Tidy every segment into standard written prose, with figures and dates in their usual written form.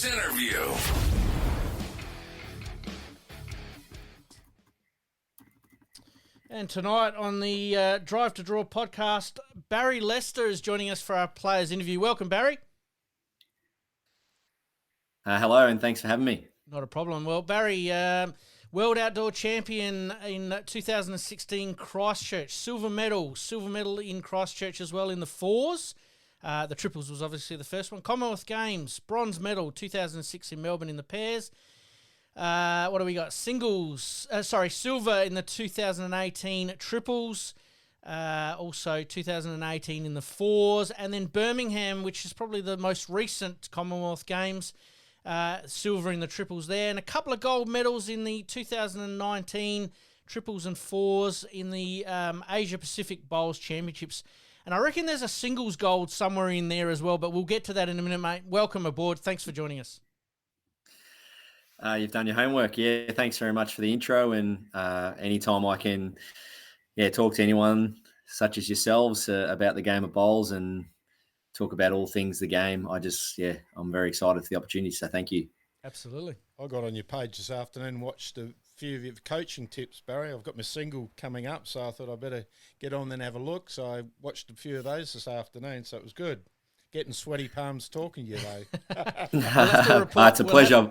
Interview. And tonight on the Drive to Draw podcast, Barrie Lester is joining us for our players interview. Welcome, Barrie. Hello, and thanks for having me. Not a problem. Well, Barrie, World Outdoor Champion in 2016 Christchurch. Silver medal in Christchurch as well in the fours. The triples was obviously the first one. Commonwealth Games, bronze medal 2006 in Melbourne in the pairs. What do we got? Silver in the 2018 triples. Also 2018 in the fours. And then Birmingham, which is probably the most recent Commonwealth Games. Silver in the triples there. And a couple of gold medals in the 2019 triples and fours in the Asia Pacific Bowls Championships. And I reckon there's a singles gold somewhere in there as well, but we'll get to that in a minute, mate. Welcome aboard. Thanks for joining us. You've done your homework. Yeah, thanks very much for the intro. And anytime I can talk to anyone such as yourselves about the game of bowls and talk about all things the game, I'm very excited for the opportunity. So thank you. Absolutely. I got on your page this afternoon and watched a few of your coaching tips, Barrie. I've got my single coming up, so I thought I'd better get on and have a look. So I watched a few of those this afternoon, so it was good. Getting sweaty palms talking to you, though. It's a pleasure.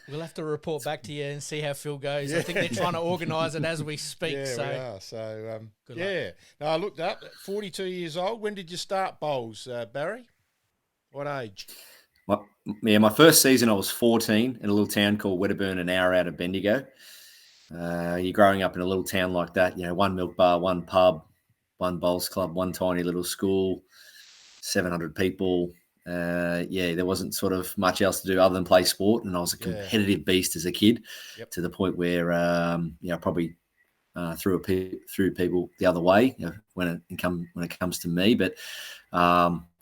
We'll have to report back to you and see how Phil goes. I think they're trying to organise it as we speak. Yeah, so. we are. So, Good luck. Now, I looked up, 42 years old. When did you start bowls, Barrie? What age? My first season I was 14 in a little town called Wedderburn, an hour out of Bendigo. You're growing up in a little town like that, one milk bar, one pub, one bowls club, one tiny little school, 700 people. There wasn't sort of much else to do other than play sport, and I was a competitive beast as a kid, to the point where probably threw people the other way when it comes to me, but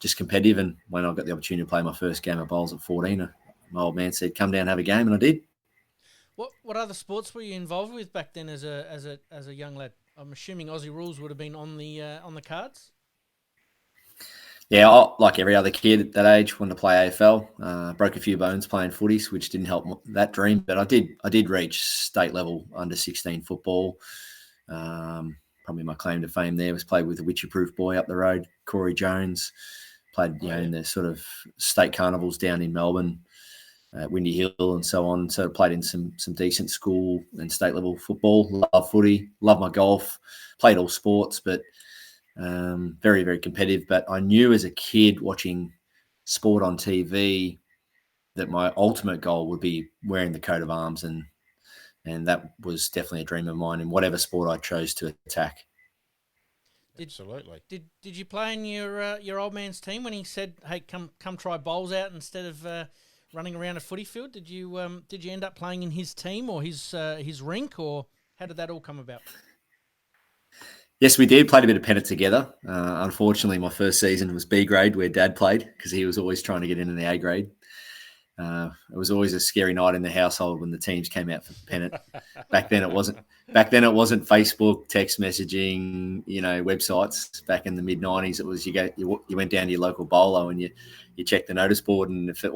just competitive. And when I got the opportunity to play my first game of bowls at 14, my old man said, "Come down and have a game," and I did. What other sports were you involved with back then as a young lad? I'm assuming Aussie rules would have been on the cards. Yeah, like every other kid at that age, wanted to play AFL. Broke a few bones playing footies, which didn't help that dream. But I did reach state level under 16 football. Probably my claim to fame there was played with the Witcher-proof boy up the road, Corey Jones. Played in the sort of state carnivals down in Melbourne, Windy Hill and so on. So played in some decent school and state level football. Love footy, love my golf. Played all sports, but very, very competitive. But I knew as a kid watching sport on TV that my ultimate goal would be wearing the coat of arms, and that was definitely a dream of mine in whatever sport I chose to attack. Absolutely. Did you play in your old man's team when he said, "Hey, come try bowls out instead of running around a footy field"? Did you end up playing in his team or his rink, or how did that all come about? Yes, we did. Played a bit of pennant together. Unfortunately, my first season was B grade, where Dad played, because he was always trying to get into the A grade. It was always a scary night in the household when the teams came out for pennant. Back then, it wasn't Facebook, text messaging, websites. Back in the mid '90s, it was you went down to your local bowler and you checked the notice board, and if it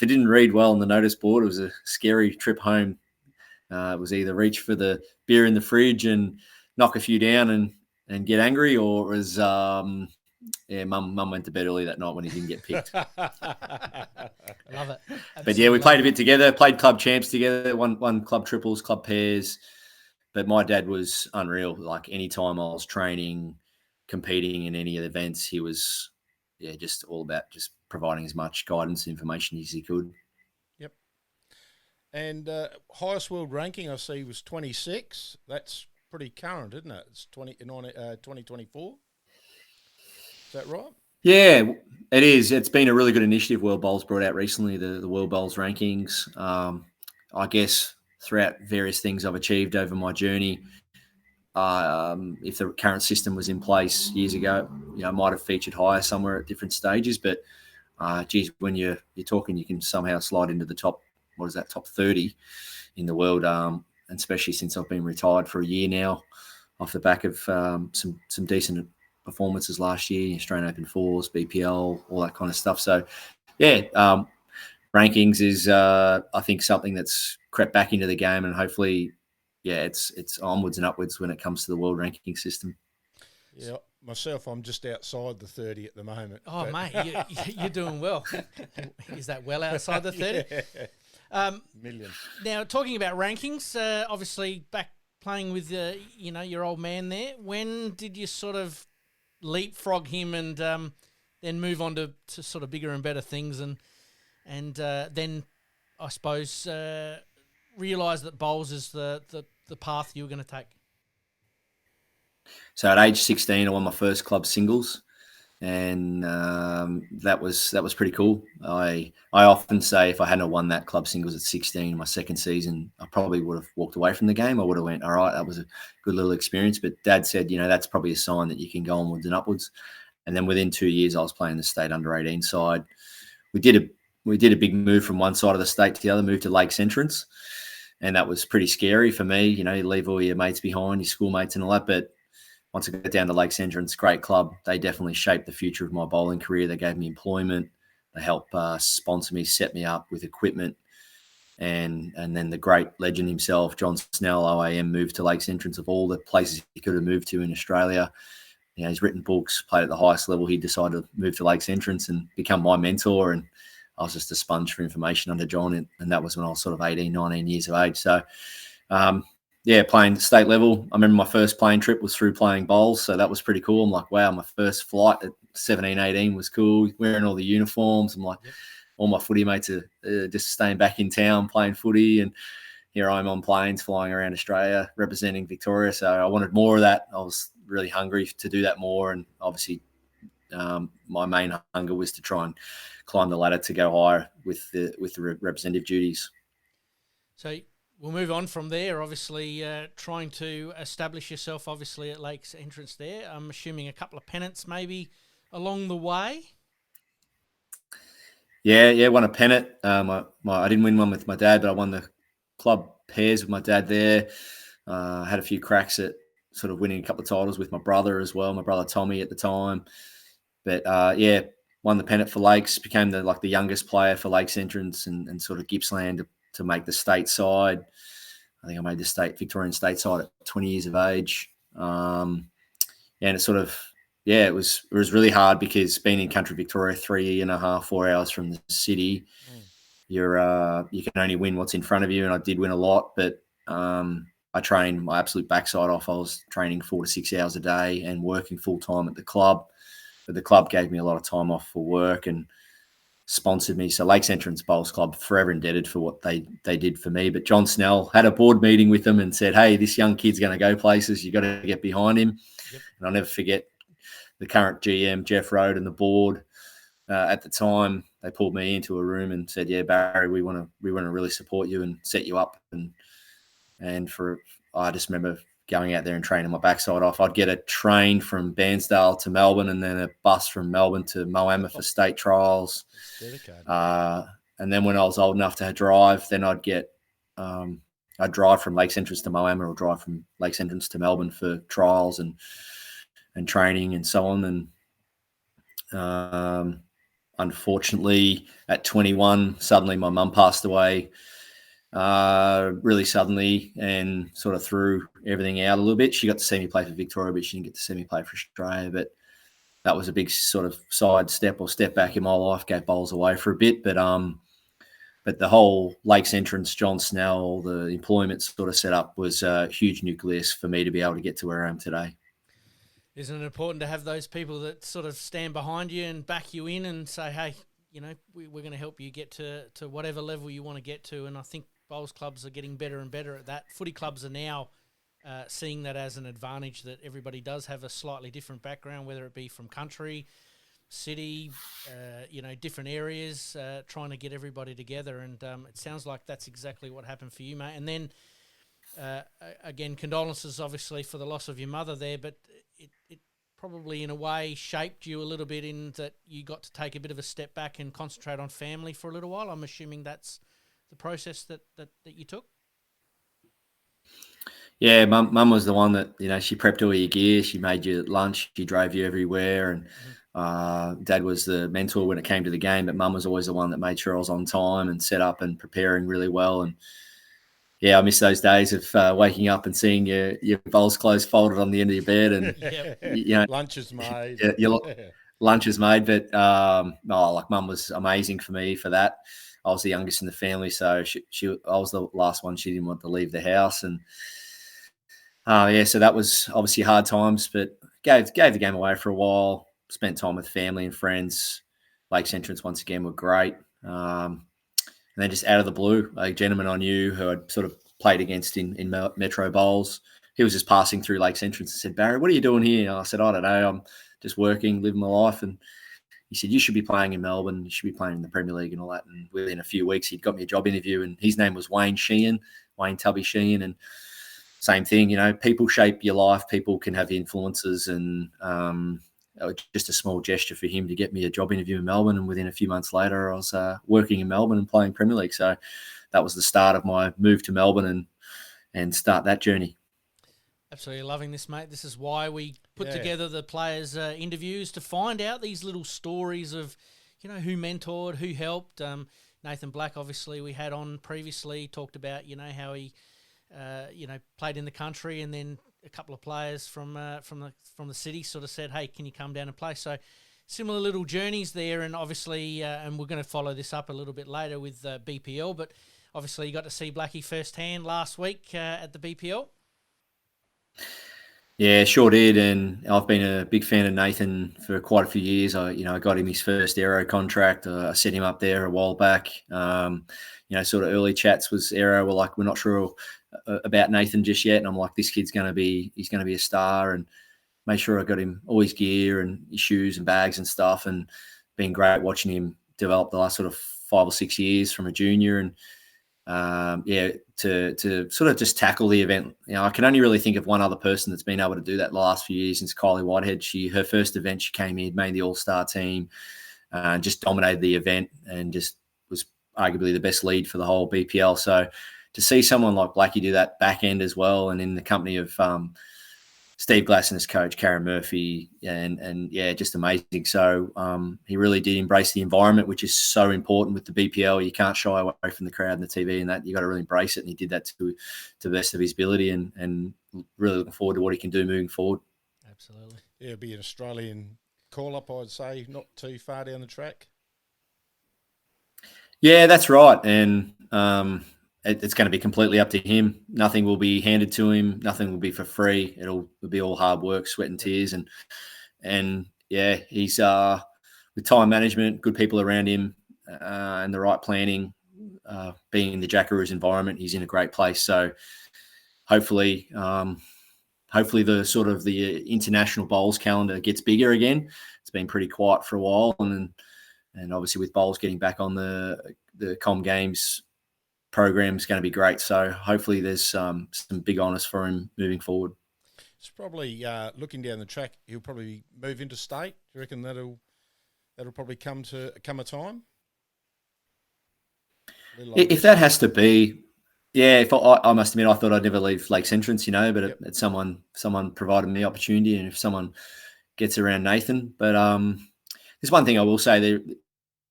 didn't read well on the notice board, it was a scary trip home. It was either reach for the beer in the fridge and knock a few down and get angry, or it was mum went to bed early that night when he didn't get picked. Love it. But yeah, we played a bit together, played club champs together, won club triples, club pairs. But my dad was unreal. Like any time I was training, competing in any of the events, he was just all about just providing as much guidance and information as he could. Yep. And highest world ranking I see was 26. That's pretty current, isn't it? It's 2024. Is that right? Yeah, it is. It's been a really good initiative World Bowls brought out recently, the World Bowls rankings. I guess throughout various things I've achieved over my journey, if the current system was in place years ago, I might have featured higher somewhere at different stages. But, when you're talking, you can somehow slide into the top 30 in the world, and especially since I've been retired for a year now, off the back of some decent performances last year, Australian Open fours, BPL, all that kind of stuff. So Yeah, rankings is I think something that's crept back into the game, and hopefully, yeah, it's onwards and upwards when it comes to the world ranking system. Yeah, myself, I'm just outside the 30 at the moment. Oh, mate, you're doing well. Is that well outside the 30? Yeah. Million. Now, talking about rankings, obviously back playing with your old man there. When did you sort of leapfrog him and then move on to sort of bigger and better things, and then I suppose realise that bowls is the path you were going to take? So at age 16, I won my first club singles, and that was pretty cool. I often say if I hadn't won that club singles at 16, my second season, I probably would have walked away from the game. I would have went, all right, that was a good little experience. But Dad said, that's probably a sign that you can go onwards and upwards. And then within 2 years, I was playing the state under 18 side. We did a big move from one side of the state to the other, moved to Lakes Entrance, and that was pretty scary for me. You leave all your mates behind, your schoolmates and all that, but once I got down to Lakes Entrance, great club. They definitely shaped the future of my bowling career. They gave me employment. They helped sponsor me, set me up with equipment. And then the great legend himself, John Snell, OAM, moved to Lakes Entrance. Of all the places he could have moved to in Australia, he's written books, played at the highest level. He decided to move to Lakes Entrance and become my mentor. And I was just a sponge for information under John. And that was when I was sort of 18, 19 years of age. So, playing state level. I remember my first plane trip was through playing bowls, so that was pretty cool. I'm like, wow, my first flight at 17, 18 was cool, wearing all the uniforms. I'm like, all my footy mates are just staying back in town playing footy, and here I'm on planes flying around Australia representing Victoria. So I wanted more of that. I was really hungry to do that more, and obviously my main hunger was to try and climb the ladder to go higher with the representative duties. So we'll move on from there. Obviously, trying to establish yourself, obviously, at Lakes Entrance there. I'm assuming a couple of pennants maybe along the way. Yeah, won a pennant. I didn't win one with my dad, but I won the club pairs with my dad there. Had a few cracks at sort of winning a couple of titles with my brother as well, my brother Tommy at the time. But won the pennant for Lakes, became the youngest player for Lakes Entrance and sort of Gippsland to make the state side. I think I made the Victorian state side at 20 years of age. And it sort of, it was really hard because being in country Victoria, 3.5, 4 hours from the city, you can only win what's in front of you. And I did win a lot, but I trained my absolute backside off. I was training 4 to 6 hours a day and working full time at the club. But the club gave me a lot of time off for work and sponsored me. So Lakes Entrance Bowls Club, forever indebted for what they did for me. But John Snell had a board meeting with them and said, hey, this young kid's going to go places. You got to get behind him. Yep. And I'll never forget the current GM, Jeff Rode, and the board at the time. They pulled me into a room and said, yeah, Barry, we want to really support you and set you up. And I just remember going out there and training my backside off. I'd get a train from Bairnsdale to Melbourne and then a bus from Melbourne to Moama for state trials. And then when I was old enough to drive, then I'd drive from Lakes Entrance to Moama or drive from Lakes Entrance to Melbourne for trials and training and so on. And unfortunately, at 21, suddenly my mum passed away. Really suddenly, and sort of threw everything out a little bit. She got to see me play for Victoria, but she didn't get to see me play for Australia. But that was a big sort of side step or step back in my life. Gave bowls away for a bit, but the whole Lakes Entrance, John Snell, the employment sort of set up was a huge nucleus for me to be able to get to where I am today. Isn't it important to have those people that sort of stand behind you and back you in and say, hey, we're going to help you get to whatever level you want to get to? And I think bowls clubs are getting better and better at that. Footy clubs are now seeing that as an advantage, that everybody does have a slightly different background, whether it be from country, city, different areas, trying to get everybody together. And it sounds like that's exactly what happened for you, mate. And then, again, condolences, obviously, for the loss of your mother there, but it probably in a way shaped you a little bit in that you got to take a bit of a step back and concentrate on family for a little while. I'm assuming that's the process that you took. Yeah, mum was the one that, she prepped all your gear. She made you lunch. She drove you everywhere. And Dad was the mentor when it came to the game, but Mum was always the one that made sure I was on time and set up and preparing really well. And yeah, I miss those days of waking up and seeing your bowls clothes folded on the end of your bed, and lunch is made. Your lunch is made. But like Mum was amazing for me for that. I was the youngest in the family, so I was the last one. She didn't want to leave the house, and so that was obviously hard times, but gave the game away for a while. Spent time with family and friends. Lakes Entrance once again were great. And then just out of the blue, a gentleman I knew who I'd sort of played against in Metro Bowls, he was just passing through Lakes Entrance and said, "Barry, what are you doing here?" And I said, "I don't know. I'm just working, living my life." And he said, "You should be playing in Melbourne. You should be playing in the Premier League and all that." And within a few weeks, he'd got me a job interview, and his name was Wayne Tubby Sheehan. And same thing, people shape your life. People can have influences, and just a small gesture for him to get me a job interview in Melbourne. And within a few months later, I was working in Melbourne and playing Premier League. So that was the start of my move to Melbourne and start that journey. Absolutely loving this, mate. This is why we put together the players' interviews, to find out these little stories of, who mentored, who helped. Nathan Black, obviously, we had on previously, talked about, how he, played in the country, and then a couple of players from the city sort of said, "Hey, can you come down and play?" So similar little journeys there, and obviously, and we're going to follow this up a little bit later with BPL, but obviously you got to see Blackie firsthand last week at the BPL. Yeah, sure did, and I've been a big fan of Nathan for quite a few years. I got him his first Aero contract. I set him up there a while back. Sort of early chats was Aero were like, "We're not sure about Nathan just yet," and I'm like, "This kid's he's going to be a star," and made sure I got him all his gear and his shoes and bags and stuff, and been great watching him develop the last sort of 5 or 6 years from a junior, and to sort of just tackle the event. I can only really think of one other person that's been able to do that the last few years, since Kylie Whitehead. Her first event, she came in, made the All-Star team, just dominated the event, and just was arguably the best lead for the whole BPL. So to see someone like Blackie do that back end as well, and in the company of Steve Glass and his coach, Karen Murphy, and just amazing. So he really did embrace the environment, which is so important with the BPL. You can't shy away from the crowd and the TV and that. You got to really embrace it, and he did that to the best of his ability, and really looking forward to what he can do moving forward. Absolutely. Yeah, it'll be an Australian call-up, I'd say, not too far down the track. Yeah, that's right, and it's going to be completely up to him. Nothing will be handed to him. Nothing will be for free. It'll be all hard work, sweat and tears. And he's with time management, good people around him, and the right planning, being in the Jackaroo's environment, he's in a great place. So hopefully the sort of the international bowls calendar gets bigger again. It's been pretty quiet for a while, and obviously with bowls getting back on the Com Games program is going to be great. So hopefully there's some big honours for him moving forward. It's probably looking down the track, he'll probably move into state. Do you reckon that'll probably come a time? If that has to be, if I must admit, I thought I'd never leave Lakes Entrance, but it's someone provided me the opportunity, and if someone gets around Nathan. But there's one thing I will say there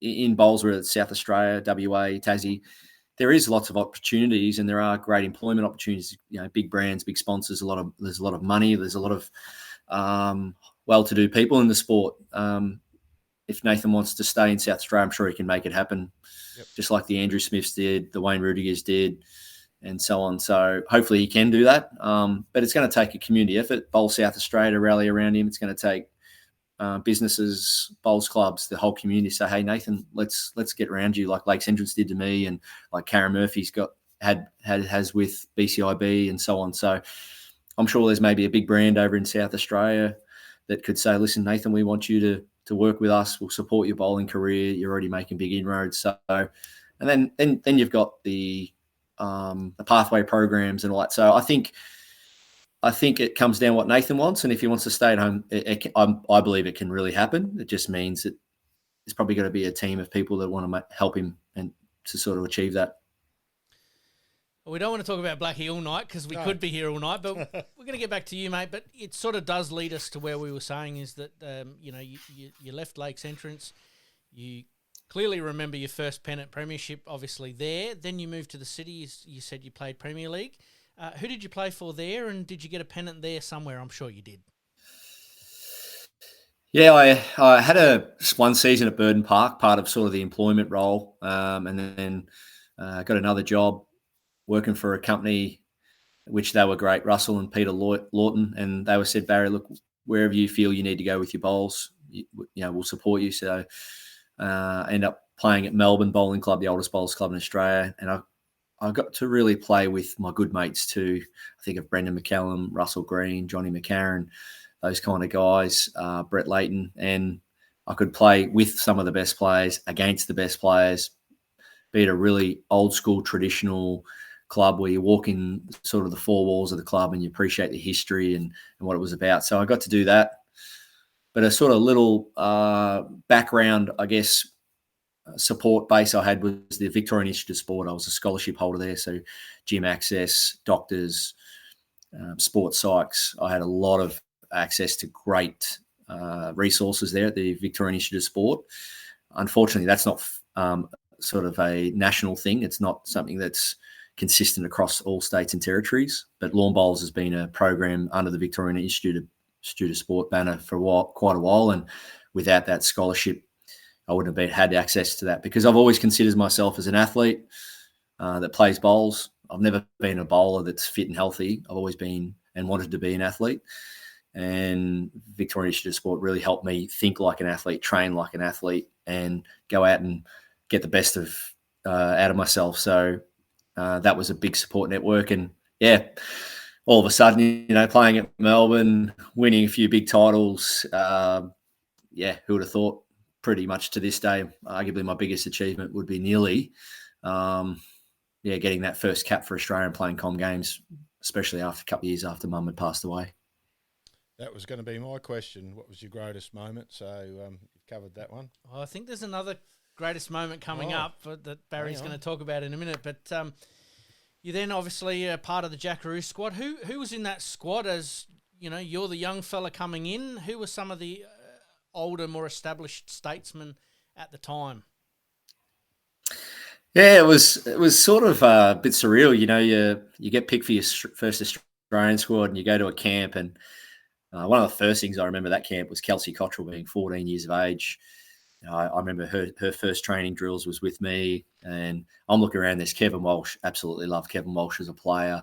in bowls, where it's South Australia, WA, Tassie, there is lots of opportunities, and there are great employment opportunities. Big brands, big sponsors. There's a lot of money. There's a lot of well-to-do people in the sport. If Nathan wants to stay in South Australia, I'm sure he can make it happen. Yep. Just like the Andrew Smiths did, the Wayne Rudigers did, and so on. So hopefully he can do that. But it's going to take a community effort. Bowl South Australia rally around him. It's going to take businesses, bowls clubs, the whole community say, "Hey Nathan, let's get around you," like Lakes Entrance did to me, and like Karen Murphy's has with BCIB and so on. So I'm sure there's maybe a big brand over in South Australia that could say, "Listen, Nathan, we want you to work with us. We'll support your bowling career. You're already making big inroads." So, and then you've got the pathway programs and all that. So I think it comes down what Nathan wants, and if he wants to stay at home, I believe it can really happen. It just means that there's probably got to be a team of people that want to help him and to sort of achieve that. Well, we don't want to talk about Blackie all night because we could be here all night, but we're going to get back to you, mate. But it sort of does lead us to where we were saying is that, you left Lakes Entrance. You clearly remember your first pennant premiership, obviously, there. Then you moved to the city. You said you played Premier League. Who did you play for there, and did you get a pennant there somewhere? I'm sure you did. Yeah, I had one season at Burden Park, part of sort of the employment role, and then got another job working for a company, which they were great, Russell and Peter Lawton, and they said, Barry, look, wherever you feel you need to go with your bowls, we'll support you. So I ended up playing at Melbourne Bowling Club, the oldest bowls club in Australia, and I got to really play with my good mates too. I think of Brendan McCallum, Russell Green, Johnny McCarron, those kind of guys, Brett Layton, and I could play with some of the best players, against the best players, be at a really old school, traditional club where you walk in sort of the four walls of the club and you appreciate the history and what it was about. So I got to do that. But a sort of little background, I guess, support base I had was the Victorian Institute of Sport. I was a scholarship holder there, so gym access, doctors, sports psychs. I had a lot of access to great resources there at the Victorian Institute of Sport. Unfortunately, that's not sort of a national thing. It's not something that's consistent across all states and territories. But lawn bowls has been a program under the Victorian Institute of Sport banner for quite a while, and without that scholarship, I wouldn't have had access to that, because I've always considered myself as an athlete that plays bowls. I've never been a bowler that's fit and healthy. I've always been and wanted to be an athlete. And Victorian Institute of Sport really helped me think like an athlete, train like an athlete, and go out and get the best of out of myself. So that was a big support network. And yeah, all of a sudden, playing at Melbourne, winning a few big titles. Who would have thought? Pretty much to this day, arguably my biggest achievement would be nearly, getting that first cap for Australia and playing comm games, especially after a couple of years after Mum had passed away. That was going to be my question. What was your greatest moment? So you've covered that one. Well, I think there's another greatest moment coming up that Barry's going to talk about in a minute. But you then obviously are part of the Jackaroo squad. Who was in that squad? As you're the young fella coming in. Who were some of the older, more established statesmen at the time? Yeah, it was sort of a bit surreal. You get picked for your first Australian squad and you go to a camp, and one of the first things I remember that camp was Kelsey Cottrell being 14 years of age. I remember her first training drills was with me, and I'm looking around. There's Kevin Walsh. Absolutely love Kevin Walsh as a player.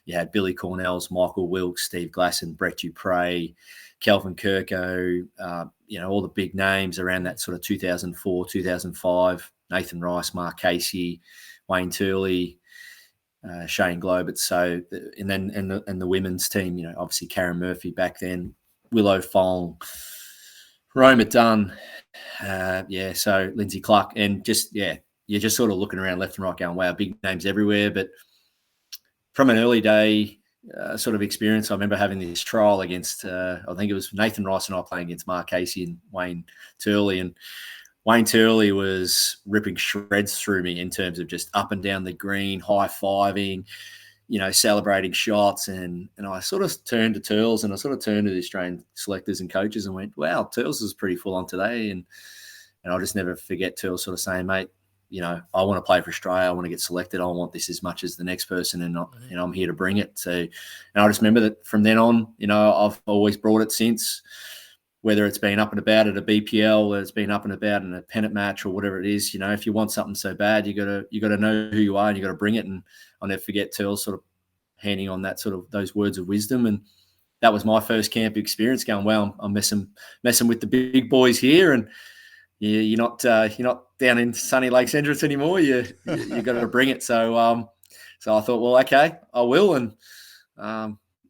You had Billy Cornells, Michael Wilkes, Steve Glasson, Brett Dupre, Kelvin Kirko, all the big names around that sort of 2004, 2005, Nathan Rice, Mark Casey, Wayne Turley, Shane Globert. So, and the women's team, obviously Karen Murphy back then, Willow Fong, Roma Dunn, so Lindsay Clark, and you're just sort of looking around left and right going, wow, big names everywhere. But from an early day sort of experience, I remember having this trial against, I think it was Nathan Rice and I playing against Mark Casey and Wayne Turley. And Wayne Turley was ripping shreds through me in terms of just up and down the green, high-fiving, celebrating shots. And I sort of turned to Turles, and I sort of turned to the Australian selectors and coaches and went, wow, Turles is pretty full on today. And I'll just never forget Turles sort of saying, mate, I want to play for Australia. I want to get selected. I want this as much as the next person, and I'm here to bring it. So, and I just remember that from then on, I've always brought it since, whether it's been up and about at a BPL, or it's been up and about in a pennant match or whatever it is. If you want something so bad, you gotta know who you are and you got to bring it. And I'll never forget Turles sort of handing on that sort of those words of wisdom. And that was my first camp experience. Going, well, I'm messing with the big boys here, and you're not down in sunny Lakes Entrance anymore. You got to bring it. So I thought, well, okay, I will. And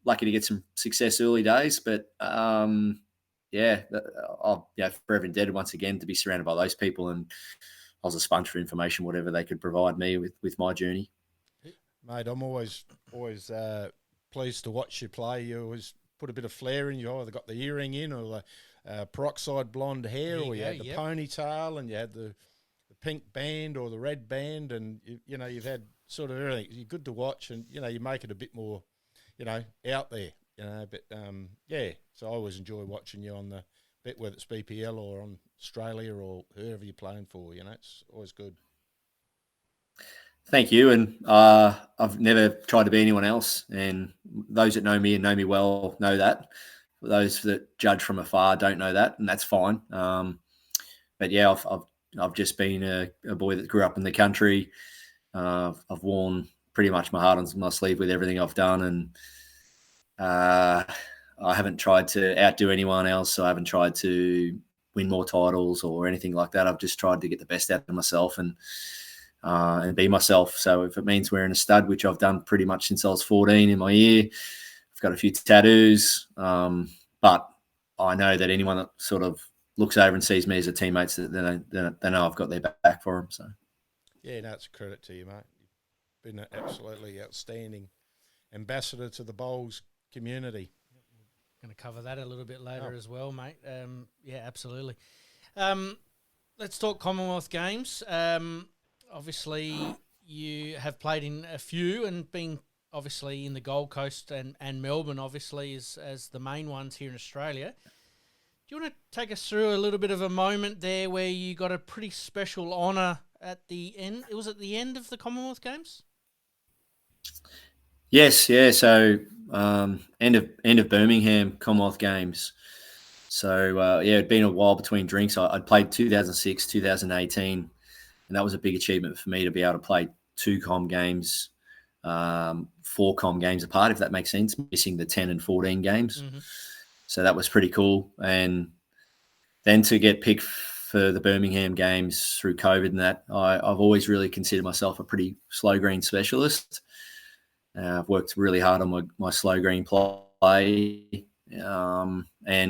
lucky to get some success early days, but I'll forever indebted once again to be surrounded by those people. And I was a sponge for information, whatever they could provide me with my journey. Mate, I'm always pleased to watch you play. You always put a bit of flair in. You either got the earring in or the peroxide blonde hair, or you had the ponytail, and you had the pink band or the red band, and you've had sort of everything. You're good to watch, and you make it a bit more, out there. But yeah. So I always enjoy watching you on the bit, whether it's BPL or on Australia or whoever you're playing for. It's always good. Thank you. And I've never tried to be anyone else. And those that know me and know me well know that. Those that judge from afar don't know that, and that's fine. But yeah, I've just been a boy that grew up in the country. I've worn pretty much my heart on my sleeve with everything I've done, and I haven't tried to outdo anyone else. So I haven't tried to win more titles or anything like that. I've just tried to get the best out of myself and be myself. So if it means wearing a stud, which I've done pretty much since I was 14 in my ear, I've got a few tattoos, but I know that anyone that sort of looks over and sees me as a teammate, they know I've got their back for them. So, yeah, no, it's a credit to you, mate. You've been an absolutely outstanding ambassador to the bowls community. Going to cover that a little bit later as well, mate. Yeah, absolutely. Let's talk Commonwealth Games. Obviously, you have played in a few and been obviously in the Gold Coast and Melbourne, obviously, as the main ones here in Australia. Do you want to take us through a little bit of a moment there where you got a pretty special honour at the end? It was at the end of the Commonwealth Games? Yes, yeah. So end of Birmingham Commonwealth Games. So yeah, it'd been a while between drinks. I'd played 2006, 2018, and that was a big achievement for me to be able to play 2 Com games, 4 Com games apart, if that makes sense, missing the 10 and 14 games. Mm-hmm. So that was pretty cool. And then to get picked for the Birmingham games through COVID and that, I've always really considered myself a pretty slow green specialist. I've worked really hard on my slow green play. And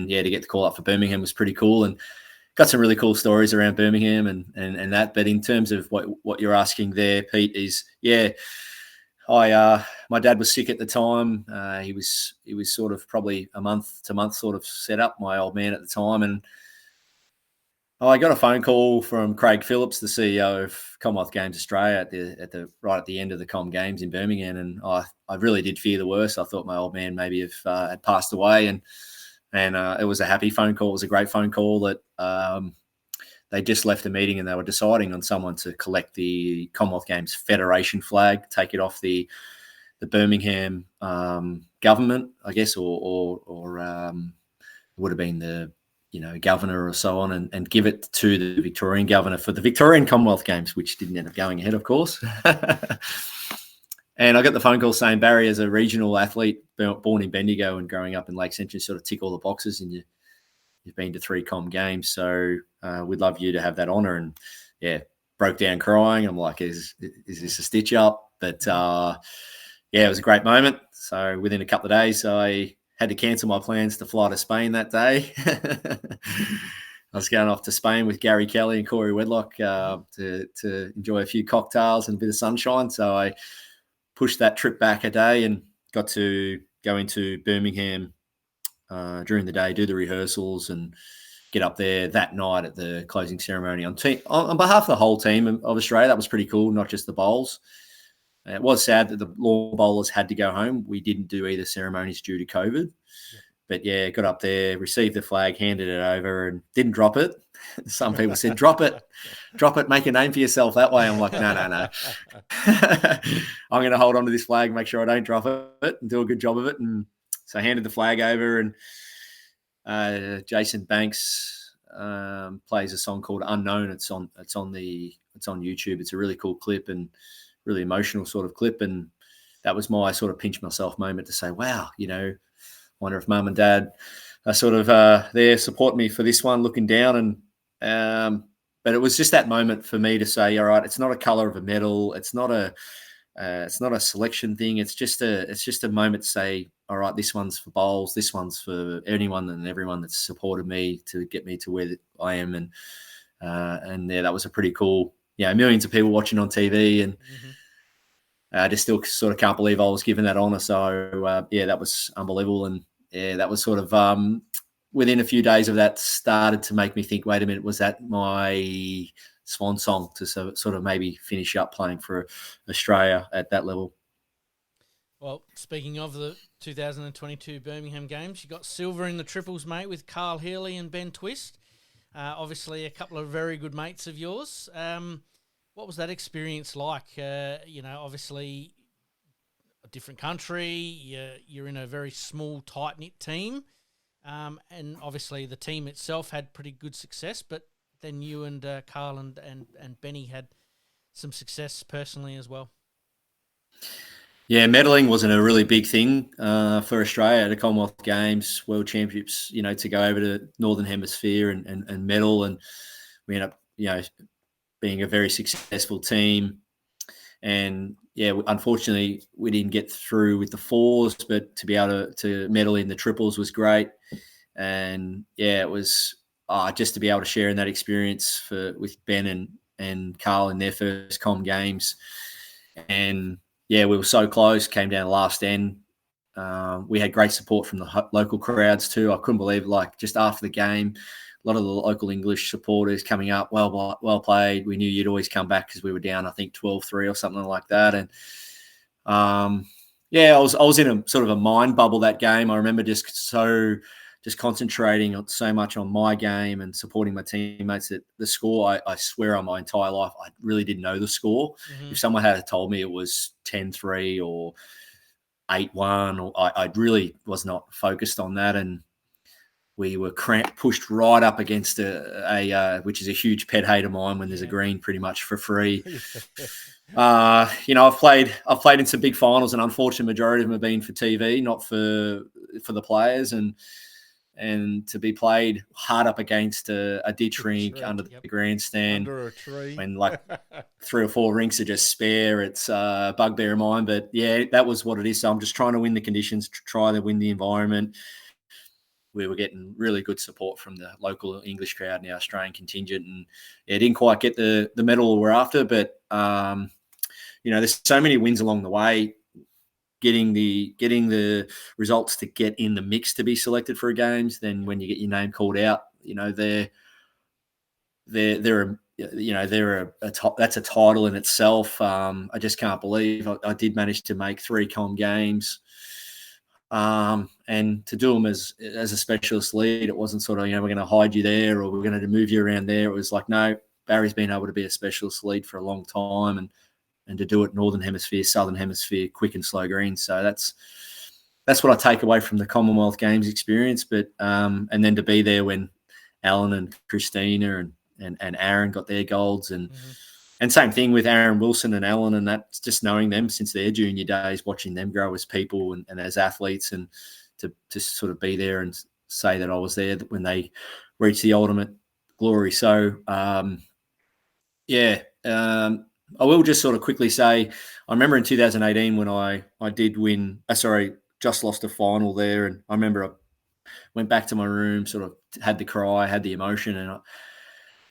yeah, to get the call up for Birmingham was pretty cool, and got some really cool stories around Birmingham and that. But in terms of what you're asking there, Pete, is yeah, my dad was sick at the time. He was sort of probably a month to month sort of set up, my old man at the time, and I got a phone call from Craig Phillips, the CEO of Commonwealth Games Australia, right at the end of the Com Games in Birmingham, and I really did fear the worst. I thought my old man maybe had passed away, and it was a happy phone call. It was a great phone call that they just left a meeting and they were deciding on someone to collect the Commonwealth Games Federation flag, take it off the Birmingham government, I guess, or it would have been the governor or so on, and give it to the Victorian governor for the Victorian Commonwealth Games, which didn't end up going ahead, of course. And I got the phone call saying, Barrie, as a regional athlete born in Bendigo and growing up in Lake Central, sort of tick all the boxes, and you've been to 3 Com games, so we'd love you to have that honour. And yeah, broke down crying. I'm like, is this a stitch up? But yeah, it was a great moment. So within a couple of days, I had to cancel my plans to fly to Spain that day. I was going off to Spain with Gary Kelly and Corey Wedlock to enjoy a few cocktails and a bit of sunshine. So I pushed that trip back a day and got to go into Birmingham during the day, do the rehearsals, and get up there that night at the closing ceremony on behalf of the whole team of Australia. That was pretty cool, not just the bowls. It was sad that the law bowlers had to go home. We didn't do either ceremonies due to COVID. Yeah. But yeah, got up there, received the flag, handed it over, and didn't drop it. Some people said, drop it, make a name for yourself that way. I'm like, no. I'm going to hold on to this flag, make sure I don't drop it and do a good job of it. And so I handed the flag over, and Jason Banks plays a song called Unknown. It's on YouTube. It's a really cool clip and really emotional sort of clip. And that was my sort of pinch myself moment to say, wow, wonder if mum and dad are sort of there supporting me for this one, looking down. And but it was just that moment for me to say, all right, it's not a color of a medal, it's not a selection thing, it's just a moment to say, all right, this one's for bowls, this one's for anyone and everyone that's supported me to get me to where I am. And yeah, that was a pretty cool, millions of people watching on TV, and I just still sort of can't believe I was given that honour. So yeah, that was unbelievable. And yeah, that was sort of within a few days of that started to make me think, wait a minute, was that my swan song to sort of maybe finish up playing for Australia at that level. Well, speaking of the 2022 Birmingham Games, you got silver in the triples, mate, with Carl Healy and Ben Twist. Obviously, a couple of very good mates of yours. What was that experience like? Obviously, a different country. You're in a very small, tight-knit team. And obviously, the team itself had pretty good success, but then you and Carl and Benny had some success personally as well. Yeah, medalling wasn't a really big thing for Australia at the Commonwealth Games, World Championships, to go over to Northern Hemisphere and medal. And we ended up, being a very successful team. And, yeah, unfortunately, we didn't get through with the fours, but to be able to medal in the triples was great. And, yeah, it was just to be able to share in that experience with Ben and Carl in their first Com Games. And, yeah, we were so close, came down to last end. We had great support from the local crowds too. I couldn't believe, just after the game, a lot of the local English supporters coming up, well played. We knew you'd always come back because we were down, I think, 12-3 or something like that. And, I was in a sort of a mind bubble that game. I remember just concentrating so much on my game and supporting my teammates that the score, I swear on my entire life, I really didn't know the score. Mm-hmm. If someone had told me it was 10-3 or 8-1, or I really was not focused on that. And we were pushed right up against which is a huge pet hate of mine when there's a green pretty much for free. I've played in some big finals, and unfortunately, majority of them have been for TV, not for the players. And to be played hard up against a ditch rink under the grandstand, under a tree, when 3 or 4 rinks are just spare, it's a bugbear of mine. But yeah, that was what it is. So I'm just trying to win the conditions, try to win the environment. We were getting really good support from the local English crowd and the Australian contingent, and didn't quite get the medal we're after. But there's so many wins along the way. Getting the results to get in the mix to be selected for games, then when you get your name called out, they're that's a title in itself. I just can't believe I did manage to make 3 Com Games, and to do them as a specialist lead. It wasn't sort of we're going to hide you there or we're going to move you around there. It was like, no, Barry's been able to be a specialist lead for a long time, and to do it Northern Hemisphere, Southern Hemisphere, quick and slow green. So that's what I take away from the Commonwealth Games experience. But and then to be there when Alan and Christina and Aaron got their golds, and same thing with Aaron Wilson and Alan, and that's just knowing them since their junior days, watching them grow as people and as athletes, and to sort of be there and say that I was there when they reached the ultimate glory. So I will just sort of quickly say, I remember in 2018 when I did win, just lost a final there. And I remember I went back to my room, sort of had the cry, had the emotion.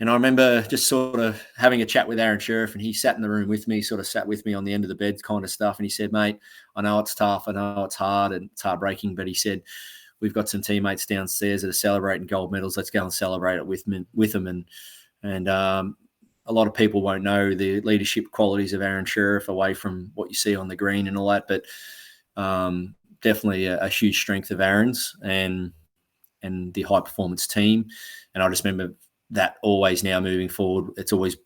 And I remember just sort of having a chat with Aaron Sheriff, and he sat in the room with me, sort of sat with me on the end of the bed kind of stuff. And he said, mate, I know it's tough. I know it's hard and it's heartbreaking. But he said, we've got some teammates downstairs that are celebrating gold medals. Let's go and celebrate it with them. And a lot of people won't know the leadership qualities of Aaron Sheriff away from what you see on the green and all that, but definitely a huge strength of Aaron's and the high performance team. And I just remember that always now moving forward, there's always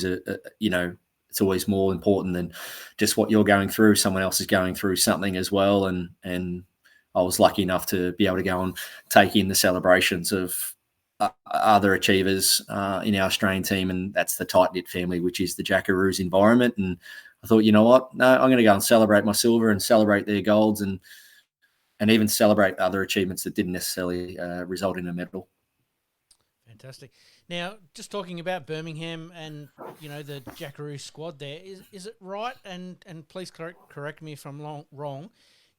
it's always more important than just what you're going through. Someone else is going through something as well. And I was lucky enough to be able to go and take in the celebrations of other achievers in our Australian team, and that's the tight-knit family, which is the Jackaroos environment. And I thought, you know what? No, I'm going to go and celebrate my silver and celebrate their golds and even celebrate other achievements that didn't necessarily result in a medal. Fantastic. Now, just talking about Birmingham and, the Jackaroo squad there, is it right, and please correct me if I'm wrong,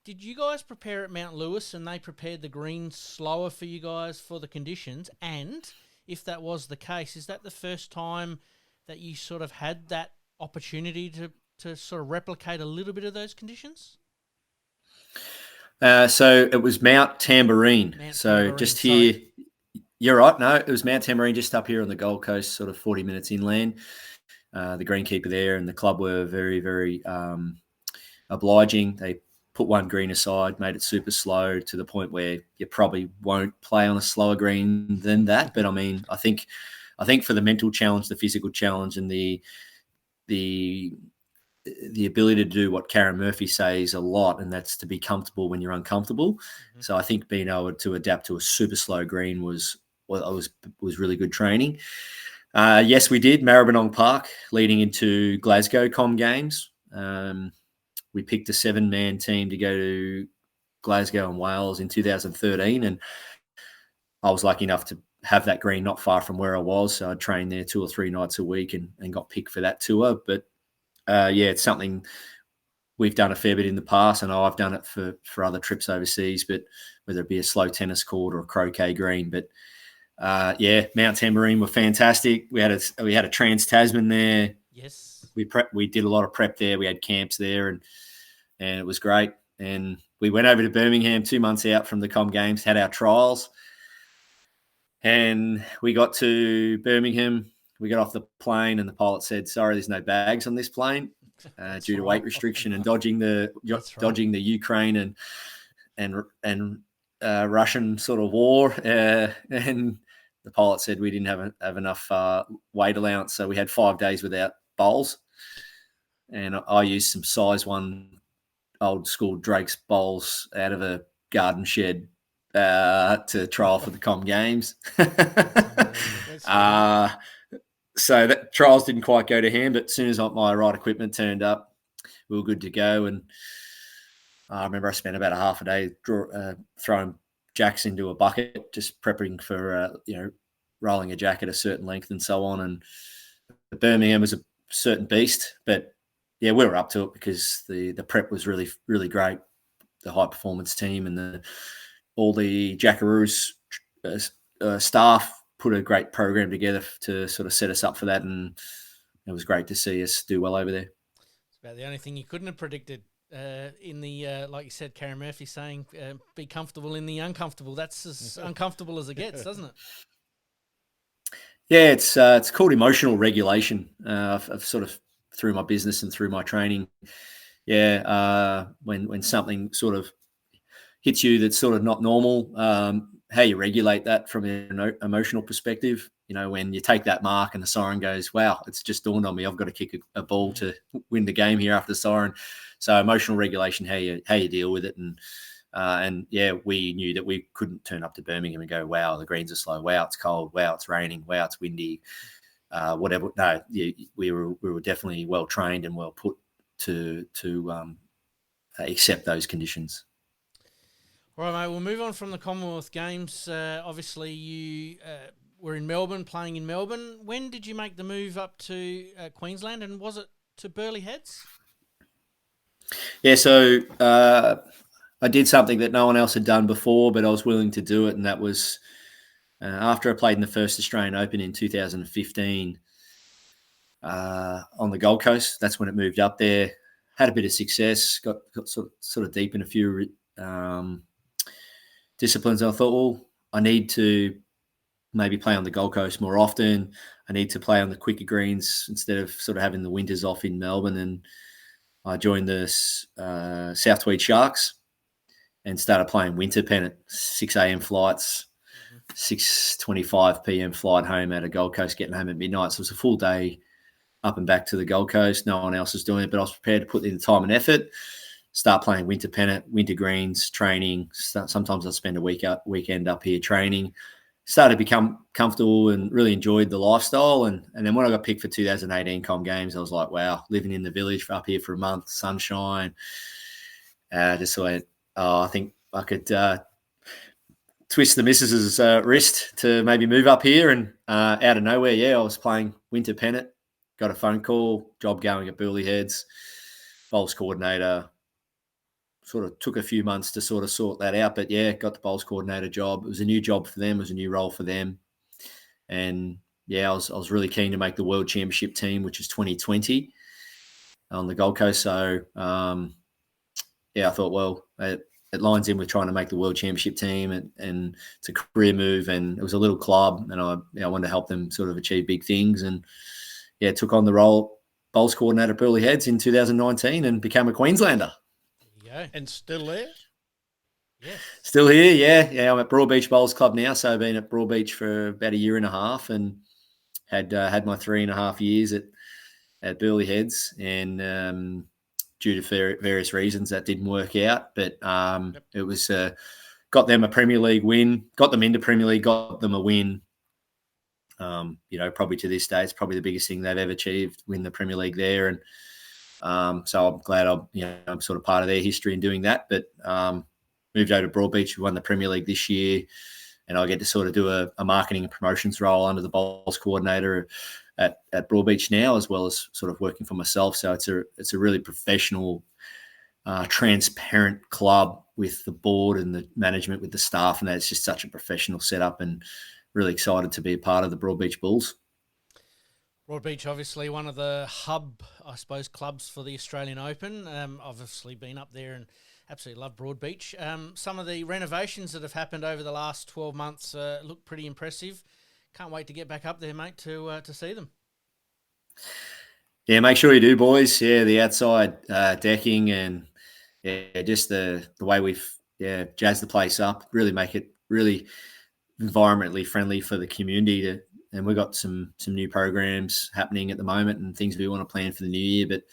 did you guys prepare at Mount Lewis and they prepared the greens slower for you guys for the conditions? And if that was the case, is that the first time that you sort of had that opportunity to sort of replicate a little bit of those conditions? So it was Mount Tambourine. Just here. You're right. No, it was Mount Tamarine, just up here on the Gold Coast, sort of 40 minutes inland. The greenkeeper there and the club were very, very obliging. They put one green aside, made it super slow to the point where you probably won't play on a slower green than that. But I mean, I think for the mental challenge, the physical challenge, and the ability to do what Karen Murphy says a lot, and that's to be comfortable when you're uncomfortable. Mm-hmm. So I think being able to adapt to a super slow green was really good training. Yes, we did. Maribyrnong Park leading into Glasgow Com Games. We picked a 7-man team to go to Glasgow and Wales in 2013, and I was lucky enough to have that green not far from where I was. So I trained there 2 or 3 nights a week and got picked for that tour. But it's something we've done a fair bit in the past, and I've done it for other trips overseas, but whether it be a slow tennis court or a croquet green. But Mount Tamarine were fantastic. We had a Trans-Tasman there. Yes. We did a lot of prep there. We had camps there, and it was great. And we went over to Birmingham 2 months out from the Com Games, had our trials, and we got to Birmingham. We got off the plane, and the pilot said, "Sorry, there's no bags on this plane due to weight restriction and dodging the Ukraine and Russian sort of war." And the pilot said we didn't have enough weight allowance, so we had 5 days without bowls. And I used some size 1 old school Drake's bowls out of a garden shed to trial for the Com Games. So that trials didn't quite go to hand, but as soon as my right equipment turned up, we were good to go. And I remember I spent about a half a day throwing jacks into a bucket, just prepping for rolling a jack at a certain length and so on. And Birmingham was a certain beast, but yeah, we were up to it because the prep was really, really great. The high performance team and all the Jackaroos staff put a great program together to sort of set us up for that, and it was great to see us do well over there. It's about the only thing you couldn't have predicted in the, like you said, Karen Murphy saying, be comfortable in the uncomfortable. That's as uncomfortable as it gets, doesn't it? Yeah, it's called emotional regulation. I've sort of, through my business and through my training, when something sort of hits you that's sort of not normal, how you regulate that from an emotional perspective. When you take that mark and the siren goes, wow, it's just dawned on me, I've got to kick a ball to win the game here after the siren. So emotional regulation, how you deal with it. And we knew that we couldn't turn up to Birmingham and go, wow, the greens are slow. Wow, it's cold. Wow, it's raining. Wow, it's windy. Whatever. No, we were definitely well trained and well put to accept those conditions. All right, mate. We'll move on from the Commonwealth Games. Obviously, you were in Melbourne, playing in Melbourne. When did you make the move up to Queensland, and was it to Burleigh Heads? Yeah, so I did something that no one else had done before, but I was willing to do it, and that was after I played in the first Australian Open in 2015 on the Gold Coast. That's when it moved up there. Had a bit of success, got sort of deep in a few disciplines. I thought, well, I need to maybe play on the Gold Coast more often. I need to play on the quicker greens instead of sort of having the winters off in Melbourne. And I joined the South Tweed Sharks and started playing winter pennant, 6 a.m. flights, 6:25 p.m. flight home out of Gold Coast, getting home at midnight. So it was a full day up and back to the Gold Coast. No one else was doing it, but I was prepared to put in the time and effort, start playing winter pennant, winter greens, training. Sometimes I'd spend a weekend up here training. Started to become comfortable and really enjoyed the lifestyle. And then when I got picked for 2018 Com Games, I was like, wow, living in the village up here for a month, sunshine. Just went, I think I could twist the missus's wrist to maybe move up here. And out of nowhere, I was playing winter pennant, got a phone call, job going at Burleigh Heads, bowls coordinator. Sort of took a few months to sort of sort that out, but got the bowls coordinator job. It was a new job for them. It was a new role for them. And I was really keen to make the World Championship team, which is 2020 on the Gold Coast. So, I thought, well, it lines in with trying to make the World Championship team, and it's a career move, and it was a little club, and I wanted to help them sort of achieve big things, and took on the role bowls coordinator at Burleigh Heads in 2019 and became a Queenslander. There you go. And still there? Yes. Still here, yeah. I'm at Broadbeach Bowls Club now, so I've been at Broadbeach for about a year and a half, and had my 3.5 years at Burleigh Heads, and due to various reasons that didn't work out, but it was got them a Premier League win, got them into Premier League, got them a win. Probably to this day, it's probably the biggest thing they've ever achieved, win the Premier League there, and so I'm glad I'm sort of part of their history in doing that. But moved over to Broadbeach, we won the Premier League this year, and I get to sort of do a marketing and promotions role under the bowls coordinator at Broadbeach now, as well as sort of working for myself. So it's a really professional, transparent club with the board and the management, with the staff, and it's just such a professional setup, and really excited to be a part of the Broadbeach Bulls. Broadbeach, obviously one of the hub, I suppose, clubs for the Australian Open. I've obviously been up there and absolutely love Broadbeach. Some of the renovations that have happened over the last 12 months look pretty impressive. Can't wait to get back up there, mate, to see them. Yeah, make sure you do, boys. Yeah, the outside decking, and just the way we've jazzed the place up, really make it really environmentally friendly for the community. And we've got some new programs happening at the moment and things we want to plan for the new year. But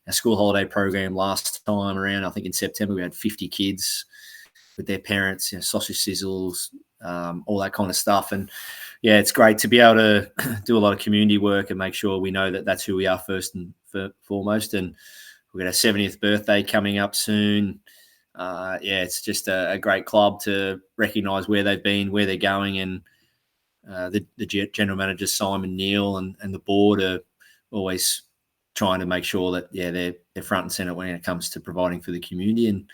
our school holiday program last time around, I think in September, we had 50 kids with their parents, sausage sizzles, all that kind of stuff. And it's great to be able to do a lot of community work and make sure we know that that's who we are first and foremost. And we've got our 70th birthday coming up soon. It's just a great club to recognise where they've been, where they're going, and the general manager Simon Neal and the board are always trying to make sure that they're front and centre when it comes to providing for the community, and